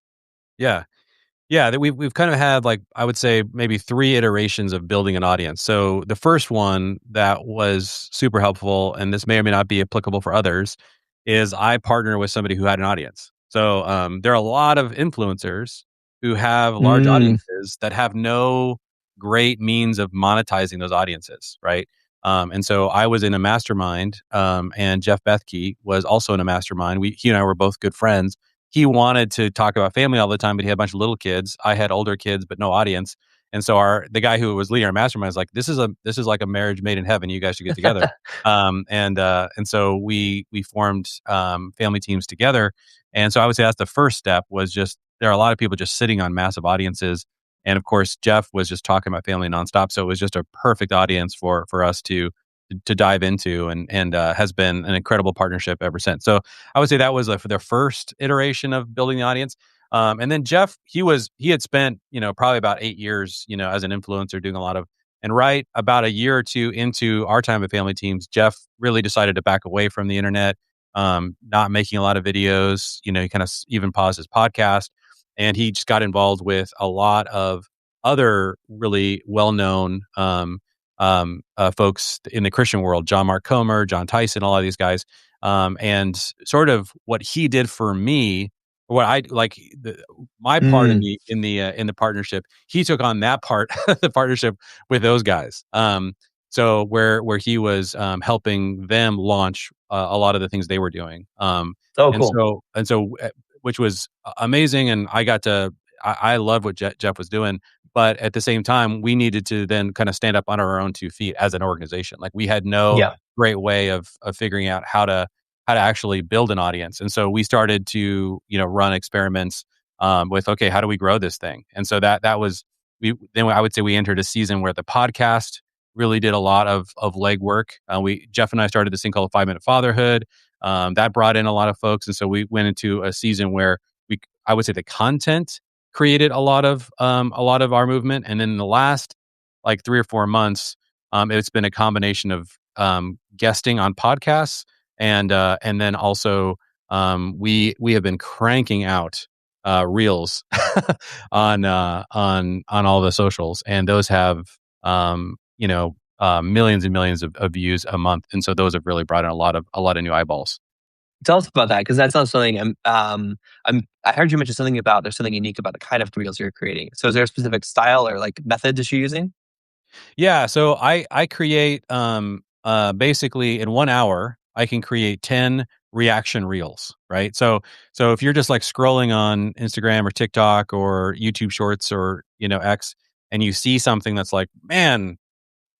yeah. Yeah, that we've kind of had, like, I would say maybe 3 iterations of building an audience. So the first one that was super helpful, and this may or may not be applicable for others, is I partner with somebody who had an audience. So there are a lot of influencers who have large Mm, audiences that have no great means of monetizing those audiences, right? And so I was in a mastermind, and Jeff Bethke was also in a mastermind. He and I were both good friends. he wanted to talk about family all the time, but he had a bunch of little kids. I had older kids, but no audience. And so the guy who was leading our mastermind was like, this is like a marriage made in heaven. You guys should get together. And so we formed family teams together. And so I would say that's the first step, was just, there are a lot of people just sitting on massive audiences. And of course, Jeff was just talking about family nonstop. So it was just a perfect audience for us to dive into, and has been an incredible partnership ever since. So I would say that was the first iteration of building the audience. And then Jeff, he had spent, probably about 8 years, as an influencer, doing a lot of, and right about a year or two into our time at Family Teams, Jeff really decided to back away from the internet, not making a lot of videos. He kind of even paused his podcast, and he just got involved with a lot of other really well-known folks in the Christian world, John Mark Comer, John Tyson, all of these guys. And sort of what he did for me, what I like, my part in Mm. the partnership, he took on that part, the partnership with those guys. So where he was helping them launch a lot of the things they were doing. Oh, And cool. so which was amazing, and I loved what Jeff was doing. But at the same time, we needed to then kind of stand up on our own 2 feet as an organization. Like, we had no Yeah. great way of figuring out how to actually build an audience. And so we started to, run experiments with, okay, how do we grow this thing? And so that was, I would say we entered a season where the podcast really did a lot of legwork. Jeff and I started this thing called 5 Minute Fatherhood. That brought in a lot of folks. And so we went into a season where I would say the content created a lot of our movement. And then in the last like 3 or 4 months, it's been a combination of guesting on podcasts, and then also we have been cranking out reels on all the socials, and those have millions and millions of views a month, and so those have really brought in a lot of new eyeballs. Tell us about that, because that sounds something. I heard you mention something about there's something unique about the kind of reels you're creating. So is there a specific style or like method that you're using? Yeah, so I create basically in 1 hour I can create 10 reaction reels, right? So if you're just like scrolling on Instagram or TikTok or YouTube Shorts or X, and you see something that's like, man,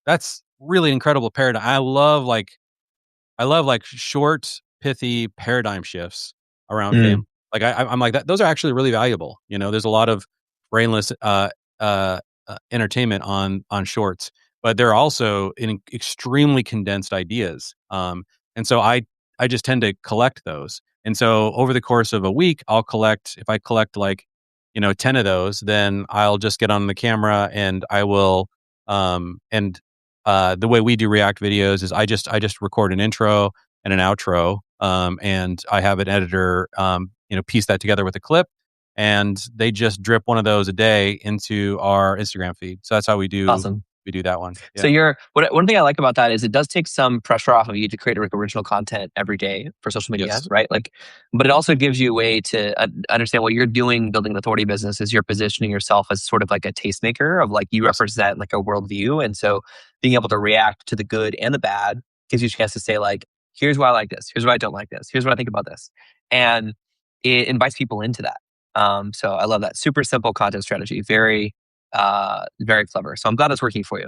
that's really incredible paradigm. I love like short, pithy paradigm shifts around family. Mm. Like I'm like that. Those are actually really valuable. There's a lot of brainless uh, entertainment on shorts, but they're also in extremely condensed ideas. And so I just tend to collect those. And so over the course of a week, if I collect like 10 of those, then I'll just get on the camera and I will and the way we do React videos is I just record an intro and an outro, and I have an editor, piece that together with a clip, and they just drip one of those a day into our Instagram feed. So that's how Awesome. we do that one. So Yeah. one thing I like about that is it does take some pressure off of you to create like original content every day for social media, Yes. right? Like, but it also gives you a way to understand what you're doing. Building an authority business is you're positioning yourself as sort of like a tastemaker of like you Yes. represent like a worldview, and so being able to react to the good and the bad gives you a chance to say like, here's why I like this, here's why I don't like this, here's what I think about this, and it invites people into that. So I love that super simple content strategy, very clever. So I'm glad it's working for you.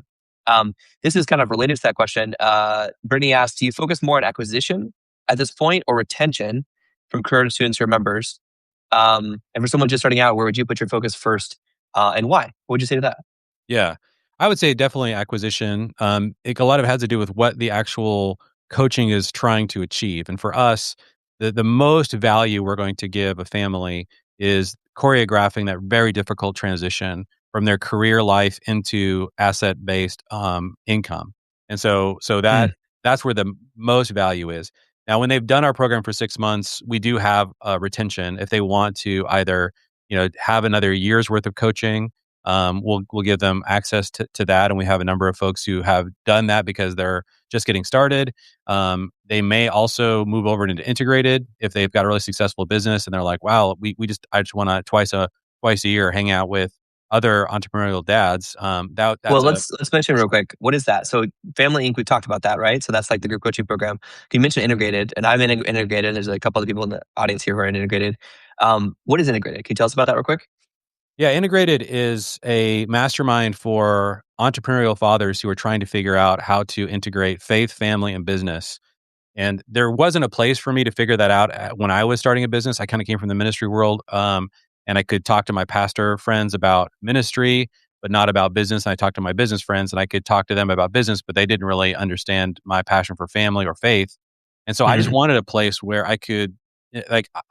This is kind of related to that question. Brittany asked, do you focus more on acquisition at this point or retention from current students or members? And for someone just starting out, where would you put your focus first, and why? What would you say to that? Yeah. I would say definitely acquisition. A lot of it has to do with what the actual coaching is trying to achieve. And for us, the most value we're going to give a family is choreographing that very difficult transition from their career life into asset based income. And so Mm. that's where the most value is. Now, when they've done our program for 6 months, we do have retention. If they want to either have another year's worth of coaching, we'll give them access to that, and we have a number of folks who have done that because they're just getting started. They may also move over into integrated if they've got a really successful business and they're like, wow, I just want to twice a year hang out with other entrepreneurial dads. Well, That's a let's mention real quick. What is that? So Family Inc. We talked about that, right? So that's like the group coaching program. You mentioned integrated, and I'm integrated. There's a couple of people in the audience here who are integrated. What is integrated? Can you tell us about that real quick? Yeah, Integrated is a mastermind for entrepreneurial fathers who are trying to figure out how to integrate faith, family, and business. And there wasn't a place for me to figure that out when I was starting a business. I kind of came from the ministry world, and I could talk to my pastor friends about ministry, but not about business. And I talked to my business friends, and I could talk to them about business, but they didn't really understand my passion for family or faith. And so I just Hmm. wanted a place where I could,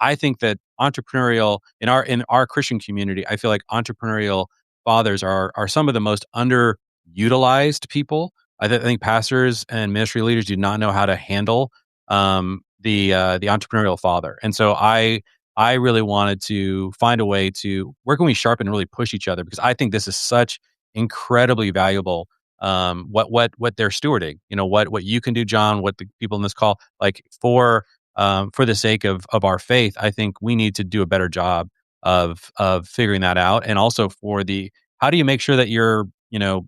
I think that entrepreneurial in our Christian community, I feel like entrepreneurial fathers are some of the most underutilized people. I think pastors and ministry leaders do not know how to handle the entrepreneurial father. And so I really wanted to find a way to where can we sharpen and really push each other, because I think this is such incredibly valuable what they're stewarding. You know, what you can do, John, what the people in this call, like for the sake of our faith, I think we need to do a better job of figuring that out. And also for the how do you make sure that your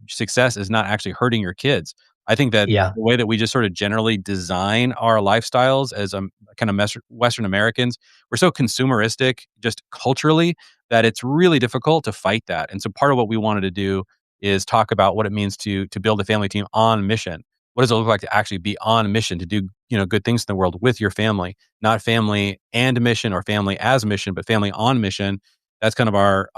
success is not actually hurting your kids? I think that Yeah. the way that we just sort of generally design our lifestyles as kind of Western Americans, we're so consumeristic just culturally that it's really difficult to fight that. And so part of what we wanted to do is talk about what it means to build a family team on mission. What does it look like to actually be on mission to do good things in the world with your family, not family and mission or family as mission, but family on mission. That's kind of our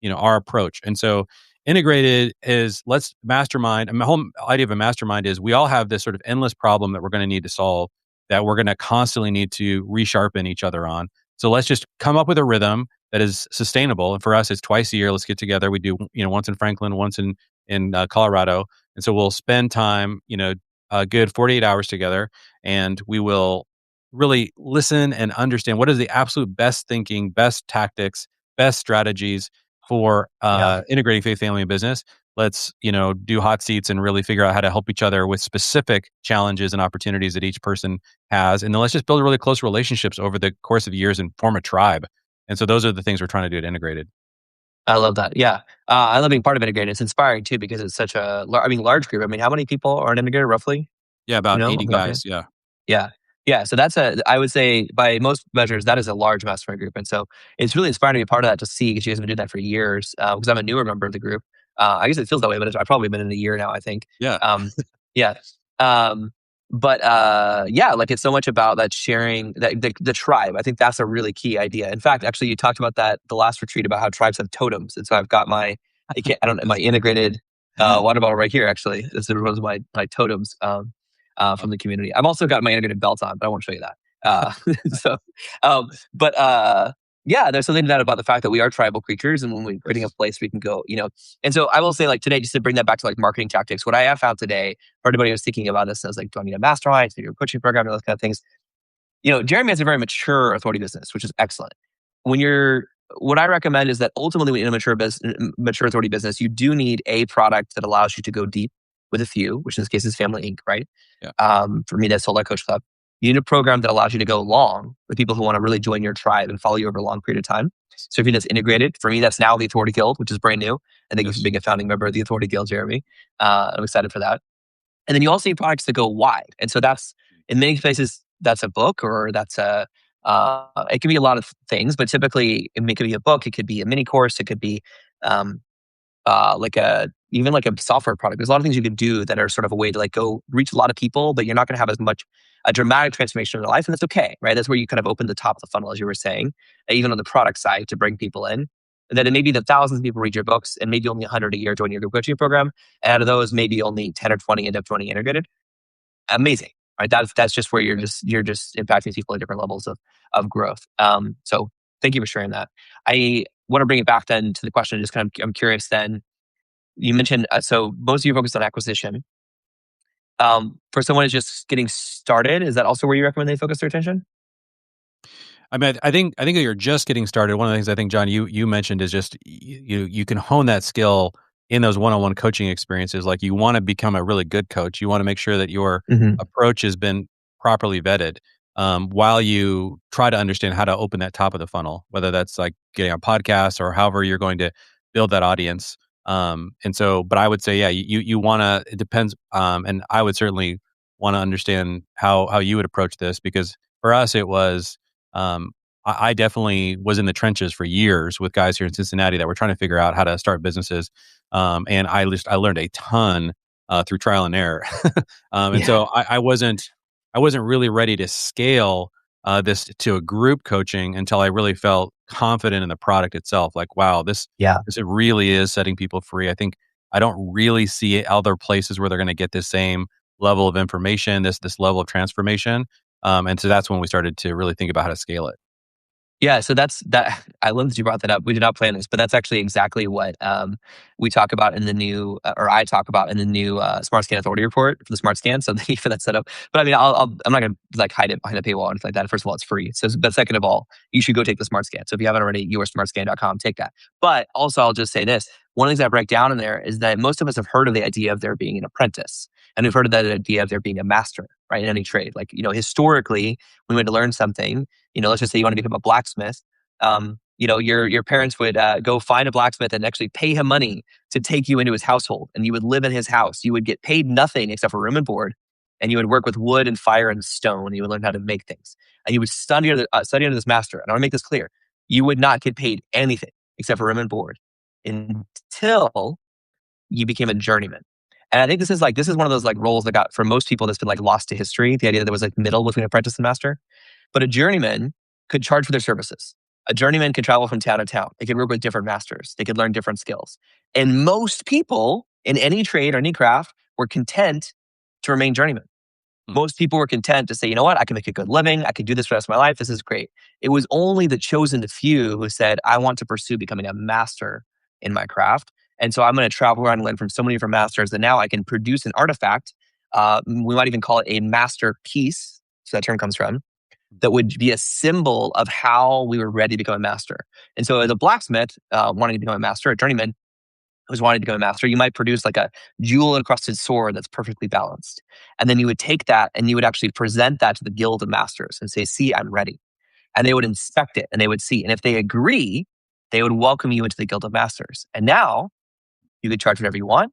approach. And so integrated is let's mastermind. And my whole idea of a mastermind is we all have this sort of endless problem that we're going to need to solve, that we're going to constantly need to resharpen each other on. So let's just come up with a rhythm that is sustainable. And for us, it's twice a year. Let's get together. We do, once in Franklin, once in Colorado. And so we'll spend time, a good 48 hours together, and we will really listen and understand what is the absolute best thinking, best tactics, best strategies for Yeah. integrating faith, family, and business. Let's, do hot seats and really figure out how to help each other with specific challenges and opportunities that each person has. And then let's just build really close relationships over the course of years and form a tribe. And so those are the things we're trying to do at Integrated. I love that. Yeah. I love being part of integrated. It's inspiring too because it's such a, large group. I mean, how many people are in integrated roughly? Yeah, You about know, 80 off the top of your head? guys. Yeah. Yeah. Yeah. So I would say by most measures, that is a large mastermind group. And so it's really inspiring to be a part of that to see because you guys have been doing that for years. Because I'm a newer member of the group. I guess it feels that way, but I've probably been in a year now, I think. Yeah. Yeah. Um, but yeah, like it's so much about that sharing that the tribe. I think that's a really key idea. In fact, actually, you talked about that the last retreat about how tribes have totems. And so I've got I don't know, my integrated water bottle right here, actually. This is one of my totems. From the community. I've also got my integrated belt on, but I won't show you that. So, but yeah, there's something to that about the fact that we are tribal creatures, and when we're creating a place, we can go, And so I will say, like today, just to bring that back to like marketing tactics, what I have found today for anybody who's thinking about this, as like, do I need a mastermind, do a coaching program, and those kind of things. Jeremy has a very mature authority business, which is excellent. When you're What I recommend is that ultimately in a mature authority business, you do need a product that allows you to go deep with a few, which in this case is Family Inc., right? Yeah. For me, that's Sold Out Coach Club. You need a program that allows you to go long with people who want to really join your tribe and follow you over a long period of time. So if you that's integrated, for me, that's now the Authority Guild, which is brand new. And thank you for Yes. being a founding member of the Authority Guild, Jeremy. I'm excited for that. And then you also need products that go wide. And so that's in many places, that's a book or that's it can be a lot of things, but typically it could be a book, it could be a mini course, it could be um, even like a software product. There's a lot of things you can do that are sort of a way to like go reach a lot of people, but you're not going to have as much a dramatic transformation in their life. And that's okay, right? That's where you kind of open the top of the funnel, as you were saying, even on the product side to bring people in. And then it may be that thousands of people read your books and maybe only 100 a year join your group coaching program. And out of those, maybe only 10 or 20 end up joining integrated. Amazing, right? That's just where you're just impacting people at different levels of growth. So thank you for sharing that. I want to bring it back then to the question. Just kind of, I'm curious. Then you mentioned so most of you focused on acquisition. For someone who's just getting started, is that also where you recommend they focus their attention? I mean, I think that you're just getting started. One of the things I think, John, you mentioned is just you can hone that skill in those one-on-one coaching experiences. Like you want to become a really good coach. You want to make sure that your Hmm. approach has been properly vetted while you try to understand how to open that top of the funnel, whether that's like getting on podcasts or however you're going to build that audience. And so, but I would say, yeah, you want to. It depends, and I would certainly want to understand how you would approach this because for us, it was. I definitely was in the trenches for years with guys here in Cincinnati that were trying to figure out how to start businesses, and I learned a ton through trial and error, and Yeah. so I wasn't really ready to scale this to a group coaching until I really felt confident in the product itself. Like, wow, Yeah. this it really is setting people free. I think I don't really see other places where they're going to get this same level of information, this level of transformation. And so that's when we started to really think about how to scale it. Yeah, so that's that. I love that you brought that up. We did not plan this, but that's actually exactly what we talk about in the new, or I talk about in the new Smart Scan Authority report for the Smart Scan. So thank you for that setup. But I mean, I'm not going to like hide it behind a paywall or anything like that. First of all, it's free. So, but second of all, you should go take the Smart Scan. So if you haven't already, yoursmartscan.com, take that. But also, I'll just say this: one of the things I break down in there is that most of us have heard of the idea of there being an apprentice, and we've heard of that idea of there being a master, right, in any trade. Like historically, we went to learn something. Let's just say you want to become a blacksmith. Your parents would go find a blacksmith and actually pay him money to take you into his household, and you would live in his house. You would get paid nothing except for room and board, and you would work with wood and fire and stone. And you would learn how to make things, and you would study under this master. And I want to make this clear: you would not get paid anything except for room and board until you became a journeyman. And I think this is one of those like roles that got for most people that's been like lost to history. The idea that there was like middle between apprentice and master. But a journeyman could charge for their services. A journeyman could travel from town to town. They could work with different masters. They could learn different skills. And most people in any trade or any craft were content to remain journeymen. Hmm. Most people were content to say, you know what, I can make a good living. I can do this for the rest of my life. This is great. It was only the chosen few who said, I want to pursue becoming a master in my craft. And so I'm going to travel around and learn from so many different masters that now I can produce an artifact. We might even call it a masterpiece. So that term comes from that would be a symbol of how we were ready to become a master. And so as a blacksmith wanting to become a master, a journeyman who's wanting to become a master, you might produce like a jewel encrusted sword that's perfectly balanced. And then you would take that and you would actually present that to the guild of masters and say, see, I'm ready. And they would inspect it and they would see. And if they agree, they would welcome you into the guild of masters. And now you could charge whatever you want.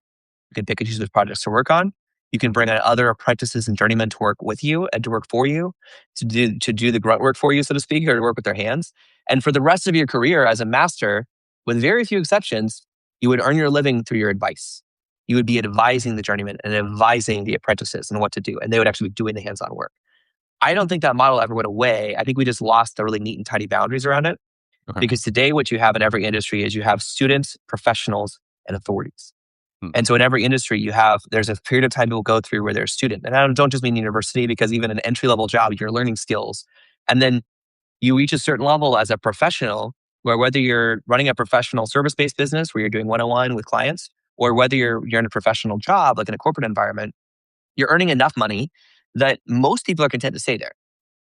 You can pick and choose which projects to work on. You can bring on other apprentices and journeymen to work with you and to work for you, to do the grunt work for you, so to speak, or to work with their hands. And for the rest of your career as a master, with very few exceptions, you would earn your living through your advice. You would be advising the journeymen and advising the apprentices and what to do, and they would actually be doing the hands-on work. I don't think that model ever went away. I think we just lost the really neat and tidy boundaries around it. Okay. Because today, what you have in every industry is you have students, professionals, and authorities. Hmm. And so in every industry, there's a period of time people go through where they're a student. And I don't just mean university, because even an entry level job, you're learning skills. And then you reach a certain level as a professional, where whether you're running a professional service based business where you're doing one-on-one with clients, or whether you're in a professional job, like in a corporate environment, you're earning enough money that most people are content to stay there.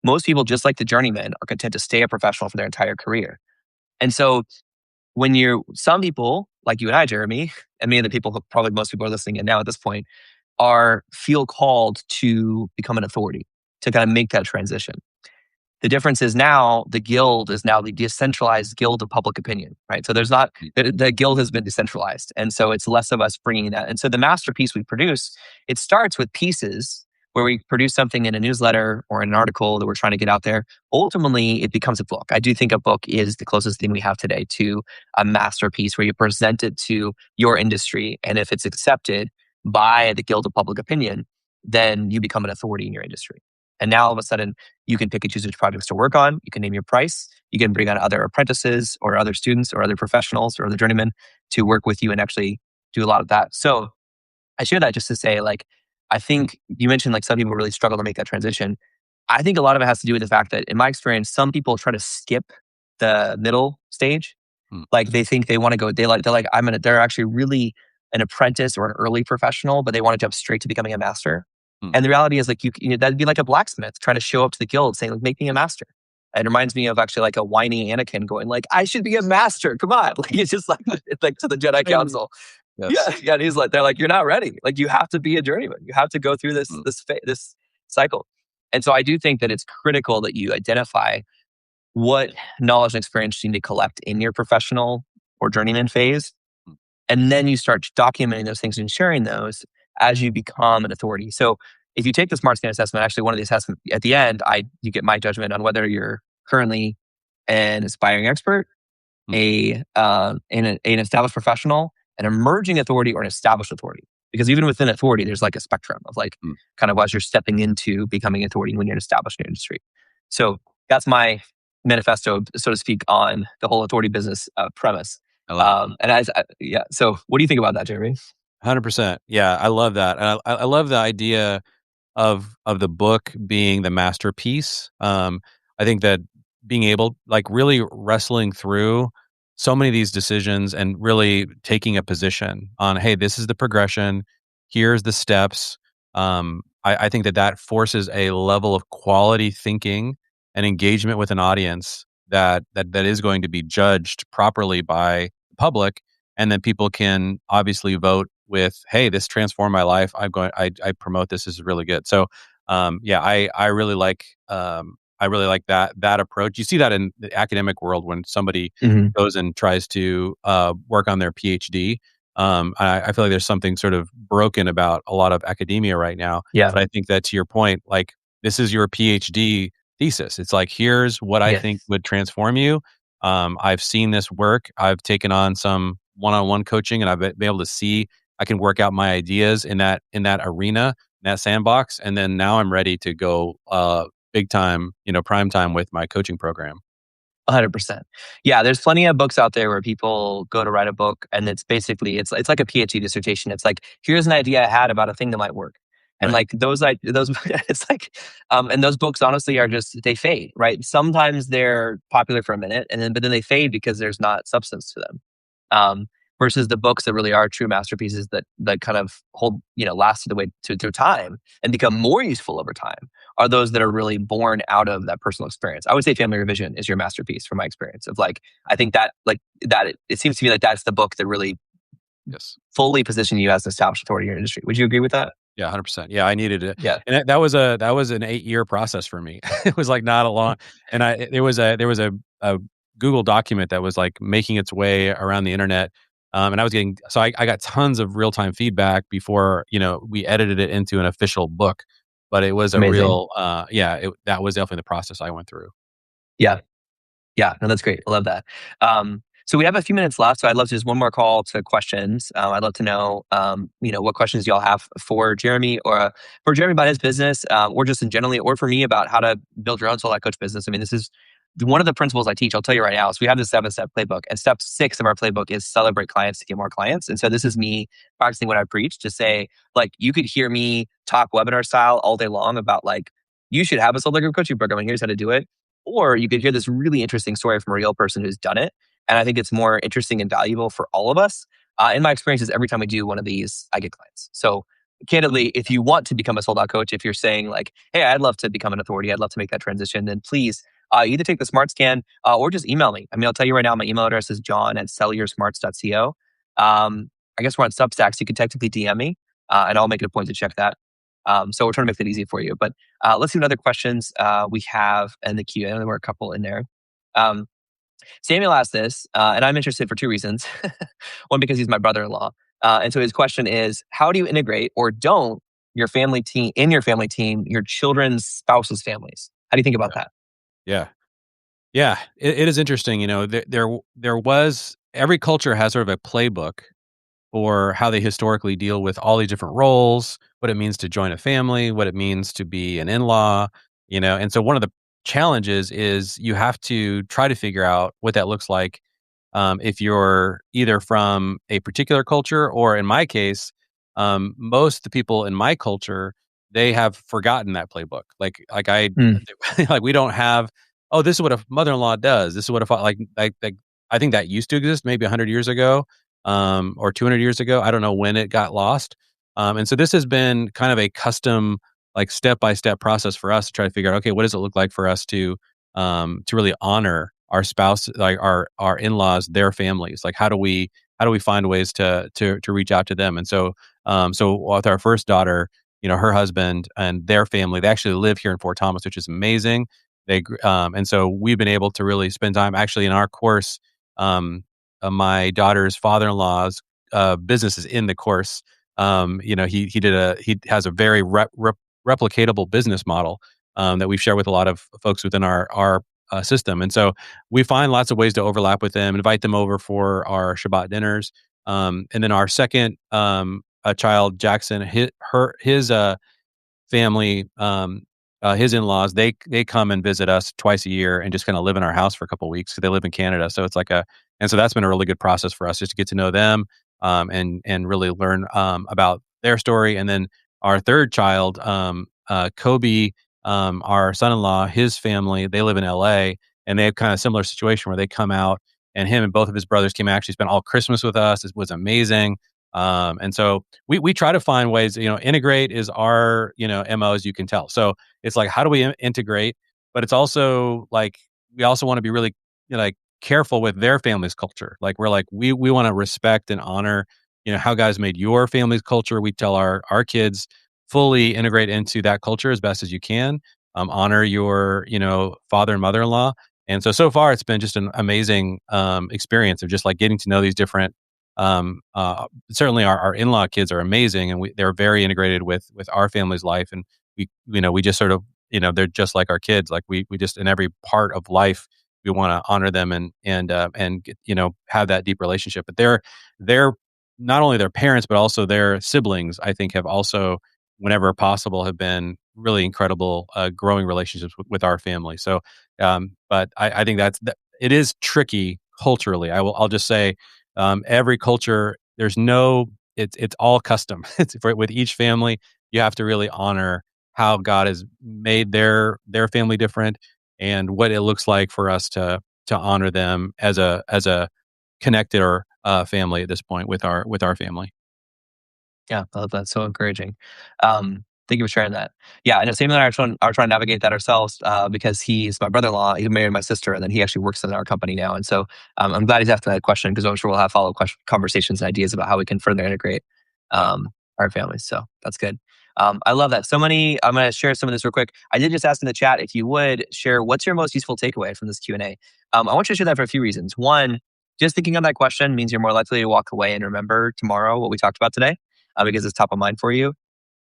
Most people, just like the journeyman, are content to stay a professional for their entire career. And so some people like you and I, Jeremy, and many of the people who probably most people are listening in now at this point feel called to become an authority, to kind of make that transition. The difference is now the guild is now the decentralized guild of public opinion, right? So there's not, the guild has been decentralized. And so it's less of us bringing that. And so the masterpiece we produce, it starts with pieces where we produce something in a newsletter or an article that we're trying to get out there. Ultimately, it becomes a book. I do think a book is the closest thing we have today to a masterpiece where you present it to your industry. And if it's accepted by the guild of public opinion, then you become an authority in your industry. And now all of a sudden, you can pick and choose which projects to work on. You can name your price. You can bring on other apprentices or other students or other professionals or other journeymen to work with you and actually do a lot of that. So I share that just to say, like, I think you mentioned like some people really struggle to make that transition. I think a lot of it has to do with the fact that in my experience, some people try to skip the middle stage. Hmm. Like they think they want to go, they're actually really an apprentice or an early professional, but they want to jump straight to becoming a master. Hmm. And the reality is like, that'd be like a blacksmith trying to show up to the guild saying, like, make me a master. It reminds me of actually like a whiny Anakin going like, I should be a master. Come on. Like, it's just like, it's like to the Jedi Council. Yes. Yeah. And he's like, they're like, you're not ready. Like, you have to be a journeyman. You have to go through this cycle. And so I do think that it's critical that you identify what knowledge and experience you need to collect in your professional or journeyman phase, And then you start documenting those things and sharing those as you become an authority. So if you take the SMART scan assessment, actually one of the assessments at the end, you get my judgment on whether you're currently an aspiring expert, Mm, an established professional, an emerging authority, or an established authority. Because even within authority, there's like a spectrum of like mm. kind of as you're stepping into becoming authority when you're established in your industry. So that's my manifesto, so to speak, on the whole authority business premise. I love it. Yeah. So what do you think about that, Jeremy? 100%. Yeah, I love that. And I love the idea of the book being the masterpiece. I think that being able, like, really wrestling through so many of these decisions and really taking a position on, hey, this is the progression, here's the steps. I think that that forces a level of quality thinking and engagement with an audience that is going to be judged properly by the public, and then people can obviously vote with, hey, this transformed my life. I promote this. This is really good. So yeah, I really like that approach. You see that in the academic world when somebody Hmm. goes and tries to work on their PhD. I feel like there's something sort of broken about a lot of academia right now. Yeah. But I think that, to your point, like, this is your PhD thesis. It's like, here's what I think Yes. would transform you. I've seen this work. I've taken on some one-on-one coaching, and I've been able to see I can work out my ideas in that arena, in that sandbox, and then now I'm ready to go big time, prime time with my coaching program. 100%. Yeah, there's plenty of books out there where people go to write a book and it's basically it's like a PhD dissertation. It's like, here's an idea I had about a thing that might work. And Right. like those it's like and those books honestly are just they fade, right? Sometimes they're popular for a minute and then but then they fade because there's not substance to them. Um, versus the books that really are true masterpieces that kind of hold, last to the way to through time and become more useful over time are those that are really born out of that personal experience. I would say Family Revision is your masterpiece from my experience of like, I think that like that it seems to me like that's the book that really Yes. fully positioned you as an established authority in your industry. Would you agree with that? Yeah, 100%. Yeah, I needed it. Yeah, And that was an 8-year process for me. It was, like, not a long, and there was a Google document that was, like, making its way around the internet, and I was getting, so I got tons of real-time feedback before, we edited it into an official book, but it was a amazing. real, yeah, that was definitely the process I went through. Yeah. Yeah, no, that's great. I love that. So we have a few minutes left, so I'd love to just one more call to questions. I'd love to know, what questions y'all have for Jeremy or for Jeremy about his business, or just in generally, or for me about how to build your own soul life coach business. I mean, this is one of the principles I teach. I'll tell you right now. So we have this 7-step playbook, and step 6 of our playbook is celebrate clients to get more clients. And so this is me practicing what I preach to say, like, you could hear me talk webinar style all day long about like, you should have a soul life group coaching program, and here's how to do it, or you could hear this really interesting story from a real person who's done it. And I think it's more interesting and valuable for all of us. In my experiences, every time we do one of these, I get clients. So candidly, if you want to become a sold out coach, if you're saying like, hey, I'd love to become an authority, I'd love to make that transition, then please either take the smart scan or just email me. I mean, I'll tell you right now, my email address is john@sellyoursmarts.co. I guess we're on Substack, so you can technically DM me and I'll make it a point to check that. So we're trying to make that easy for you. But let's see what other questions we have in the queue. I know there were a couple in there. Um, Samuel asked this, and I'm interested for two reasons. One, because he's my brother-in-law. And so his question is, how do you integrate or don't your family team in your family team, your children's spouses' families? How do you think about Yeah. that? Yeah. Yeah. It is interesting, there was, every culture has sort of a playbook for how they historically deal with all these different roles, what it means to join a family, what it means to be an in-law, and so one of the challenges is you have to try to figure out what that looks like, if you're either from a particular culture, or in my case, most of the people in my culture, they have forgotten that playbook. Like I, Mm, like, we don't have, oh, this is what a mother-in-law does. This is what a like I think that used to exist maybe 100 years ago, or 200 years ago. I don't know when it got lost. And so this has been kind of a custom, like, step by step process for us to try to figure out, okay, what does it look like for us to really honor our spouse, like our in-laws, their families? Like, how do we find ways to reach out to them? And so, so with our first daughter, her husband and their family, they actually live here in Fort Thomas, which is amazing. And so we've been able to really spend time actually in our course. My daughter's father-in-laws businesses in the course. He has a very replicatable business model that we've shared with a lot of folks within our system. And so we find lots of ways to overlap with them, invite them over for our Shabbat dinners. And then our second child, Jackson, his family, his in-laws, they come and visit us twice a year and just kind of live in our house for a couple of weeks because they live in Canada. So it's like and so that's been a really good process for us just to get to know them, and really learn about their story. And then our third child, Kobe, our son-in-law, his family, they live in LA, and they have kind of similar situation where they come out, and him and both of his brothers came actually spent all Christmas with us. It was amazing. And so we try to find ways, integrate is our, MO, as you can tell. So it's like, how do we integrate? But it's also like, we also want to be really, like, careful with their family's culture. Like, we're like, we want to respect and honor, how guys made your family's culture. We tell our kids fully integrate into that culture as best as you can. Honor your, father and mother-in-law. And so far it's been just an amazing experience of just like getting to know these different certainly our in-law kids are amazing, and they're very integrated with our family's life. And we just sort of, they're just like our kids. Like we just, in every part of life, we want to honor them and get, have that deep relationship. But they're not only their parents, but also their siblings, I think, have also, whenever possible, have been really incredible growing relationships with our family. So but I think it is tricky culturally. I'll just say, every culture, it's all custom. With each family, you have to really honor how God has made their family different, and what it looks like for us to honor them as a connected or family at this point with our family. Yeah, I love that. So encouraging. Thank you for sharing that. Yeah, I know Sam and I are trying to navigate that ourselves because he's my brother-in-law. He married my sister, and then he actually works in our company now. And so I'm glad he's asking that question because I'm sure we'll have follow-up conversations and ideas about how we can further integrate our families. So that's good. I love that. So many. I'm going to share some of this real quick. I did just ask in the chat if you would share what's your most useful takeaway from this Q&A. I want you to share that for a few reasons. One, just thinking on that question means you're more likely to walk away and remember tomorrow what we talked about today because it's top of mind for you.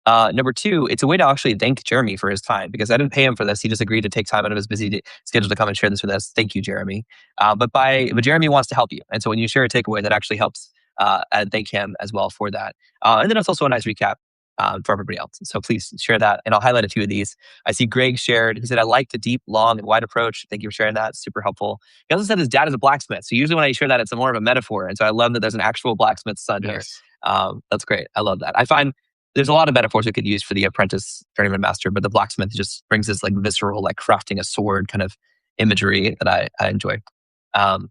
Number two, it's a way to actually thank Jeremy for his time because I didn't pay him for this. He just agreed to take time out of his busy schedule to come and share this with us. Thank you, Jeremy. But Jeremy wants to help you. And so when you share a takeaway, that actually helps and thank him as well for that. And then it's also a nice recap for everybody else. So please share that. And I'll highlight a few of these. I see Greg shared. He said, I like the deep, long, and wide approach. Thank you for sharing that. It's super helpful. He also said his dad is a blacksmith. So usually when I share that, it's more of a metaphor. And so I love that there's an actual blacksmith's son here. That's great. I love that. I find there's a lot of metaphors we could use for the apprentice journeyman master, but the blacksmith just brings this like visceral, like crafting a sword kind of imagery that I enjoy. Love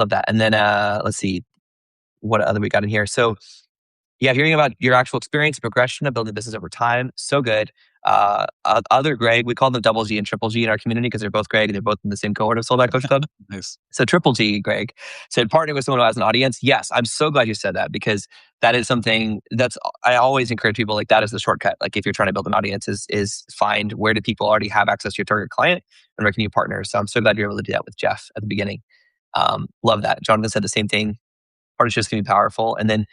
that. And then let's see what other we got in here. So yeah, hearing about your actual experience, progression of building a business over time, so good. Other Greg, we call them double G and triple G in our community because they're both Greg and they're both in the same cohort of Sold Out Coach Club. Nice. So triple G, Greg, said partnering with someone who has an audience. Yes, I'm so glad you said that because that is something I always encourage people, like that is the shortcut. Like if you're trying to build an audience is find where do people already have access to your target client and where can you partner. So I'm so glad you're able to do that with Jeff at the beginning. Love that. Jonathan said the same thing. Partnerships can be powerful. And then,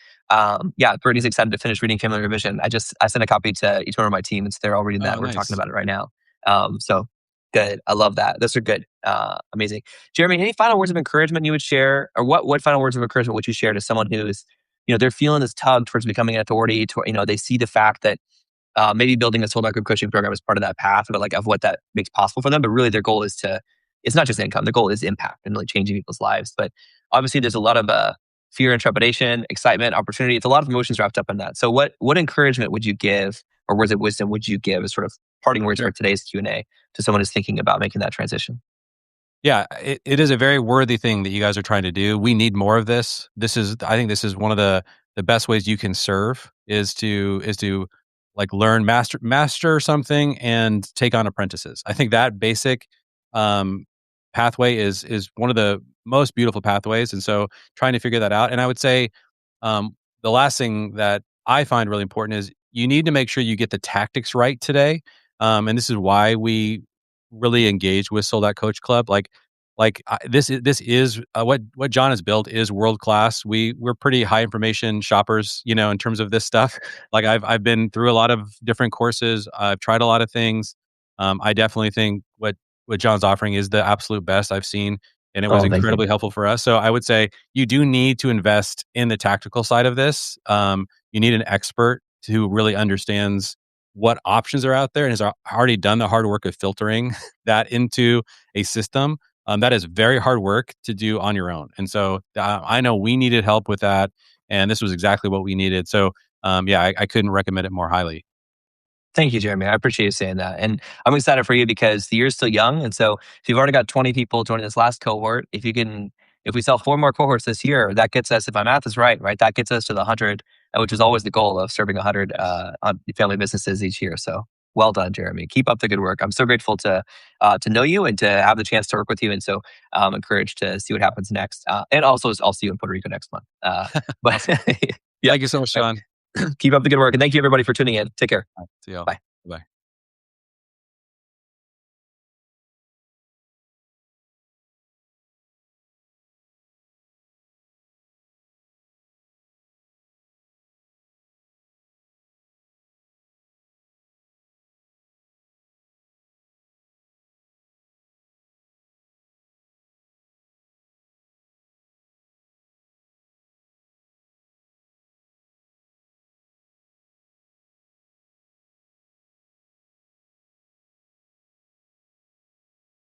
Brittany's excited to finish reading Family Revision. I sent a copy to each one of my team, and so they're all reading that. Oh, We're nice. talking about it right now. So good. I love that. Those are good. Amazing. Jeremy, any final words of encouragement you would share, or what final words of encouragement would you share to someone who's, they're feeling this tug towards becoming an authority? They see the fact that maybe building a sold out group coaching program is part of that path, but like of what that makes possible for them. But really, their goal is it's not just income. The goal is impact and really changing people's lives. But obviously, there's a lot of fear and trepidation, excitement, opportunity. It's a lot of emotions wrapped up in that. So what encouragement would you give or words of wisdom would you give as sort of parting words for today's Q&A to someone who's thinking about making that transition? Yeah, it is a very worthy thing that you guys are trying to do. We need more of this. I think this is one of the best ways you can serve is to like learn, master something and take on apprentices. I think that basic pathway is one of the most beautiful pathways. And so trying to figure that out. And I would say the last thing that I find really important is you need to make sure you get the tactics right today. And this is why we really engage with Sold Out Coach Club. Like like this is what John has built is world class. We're pretty high information shoppers, you know, in terms of this stuff. Like I've been through a lot of different courses. I've tried a lot of things. I definitely think what John's offering is the absolute best I've seen, and it was Oh, thank you. incredibly helpful for us. So I would say you do need to invest in the tactical side of this. You need an expert who really understands what options are out there and has already done the hard work of filtering that into a system. That is very hard work to do on your own. And so I know we needed help with that, and this was exactly what we needed. So yeah, I couldn't recommend it more highly. Thank you, Jeremy. I appreciate you saying that. And I'm excited for you because the year's still young. And so if you've already got 20 people joining this last cohort, if we sell four more cohorts this year, that gets us, if my math is right, that gets us to the 100, which is always the goal of serving 100 on family businesses each year. So well done, Jeremy. Keep up the good work. I'm so grateful to know you and to have the chance to work with you. And so I'm encouraged to see what happens next. And also, I'll see you in Puerto Rico next month. But yeah, Thank you so much, Sean. keep up the good work. And thank you, everybody, for tuning in. Take care. All right, see y'all. Bye. Bye.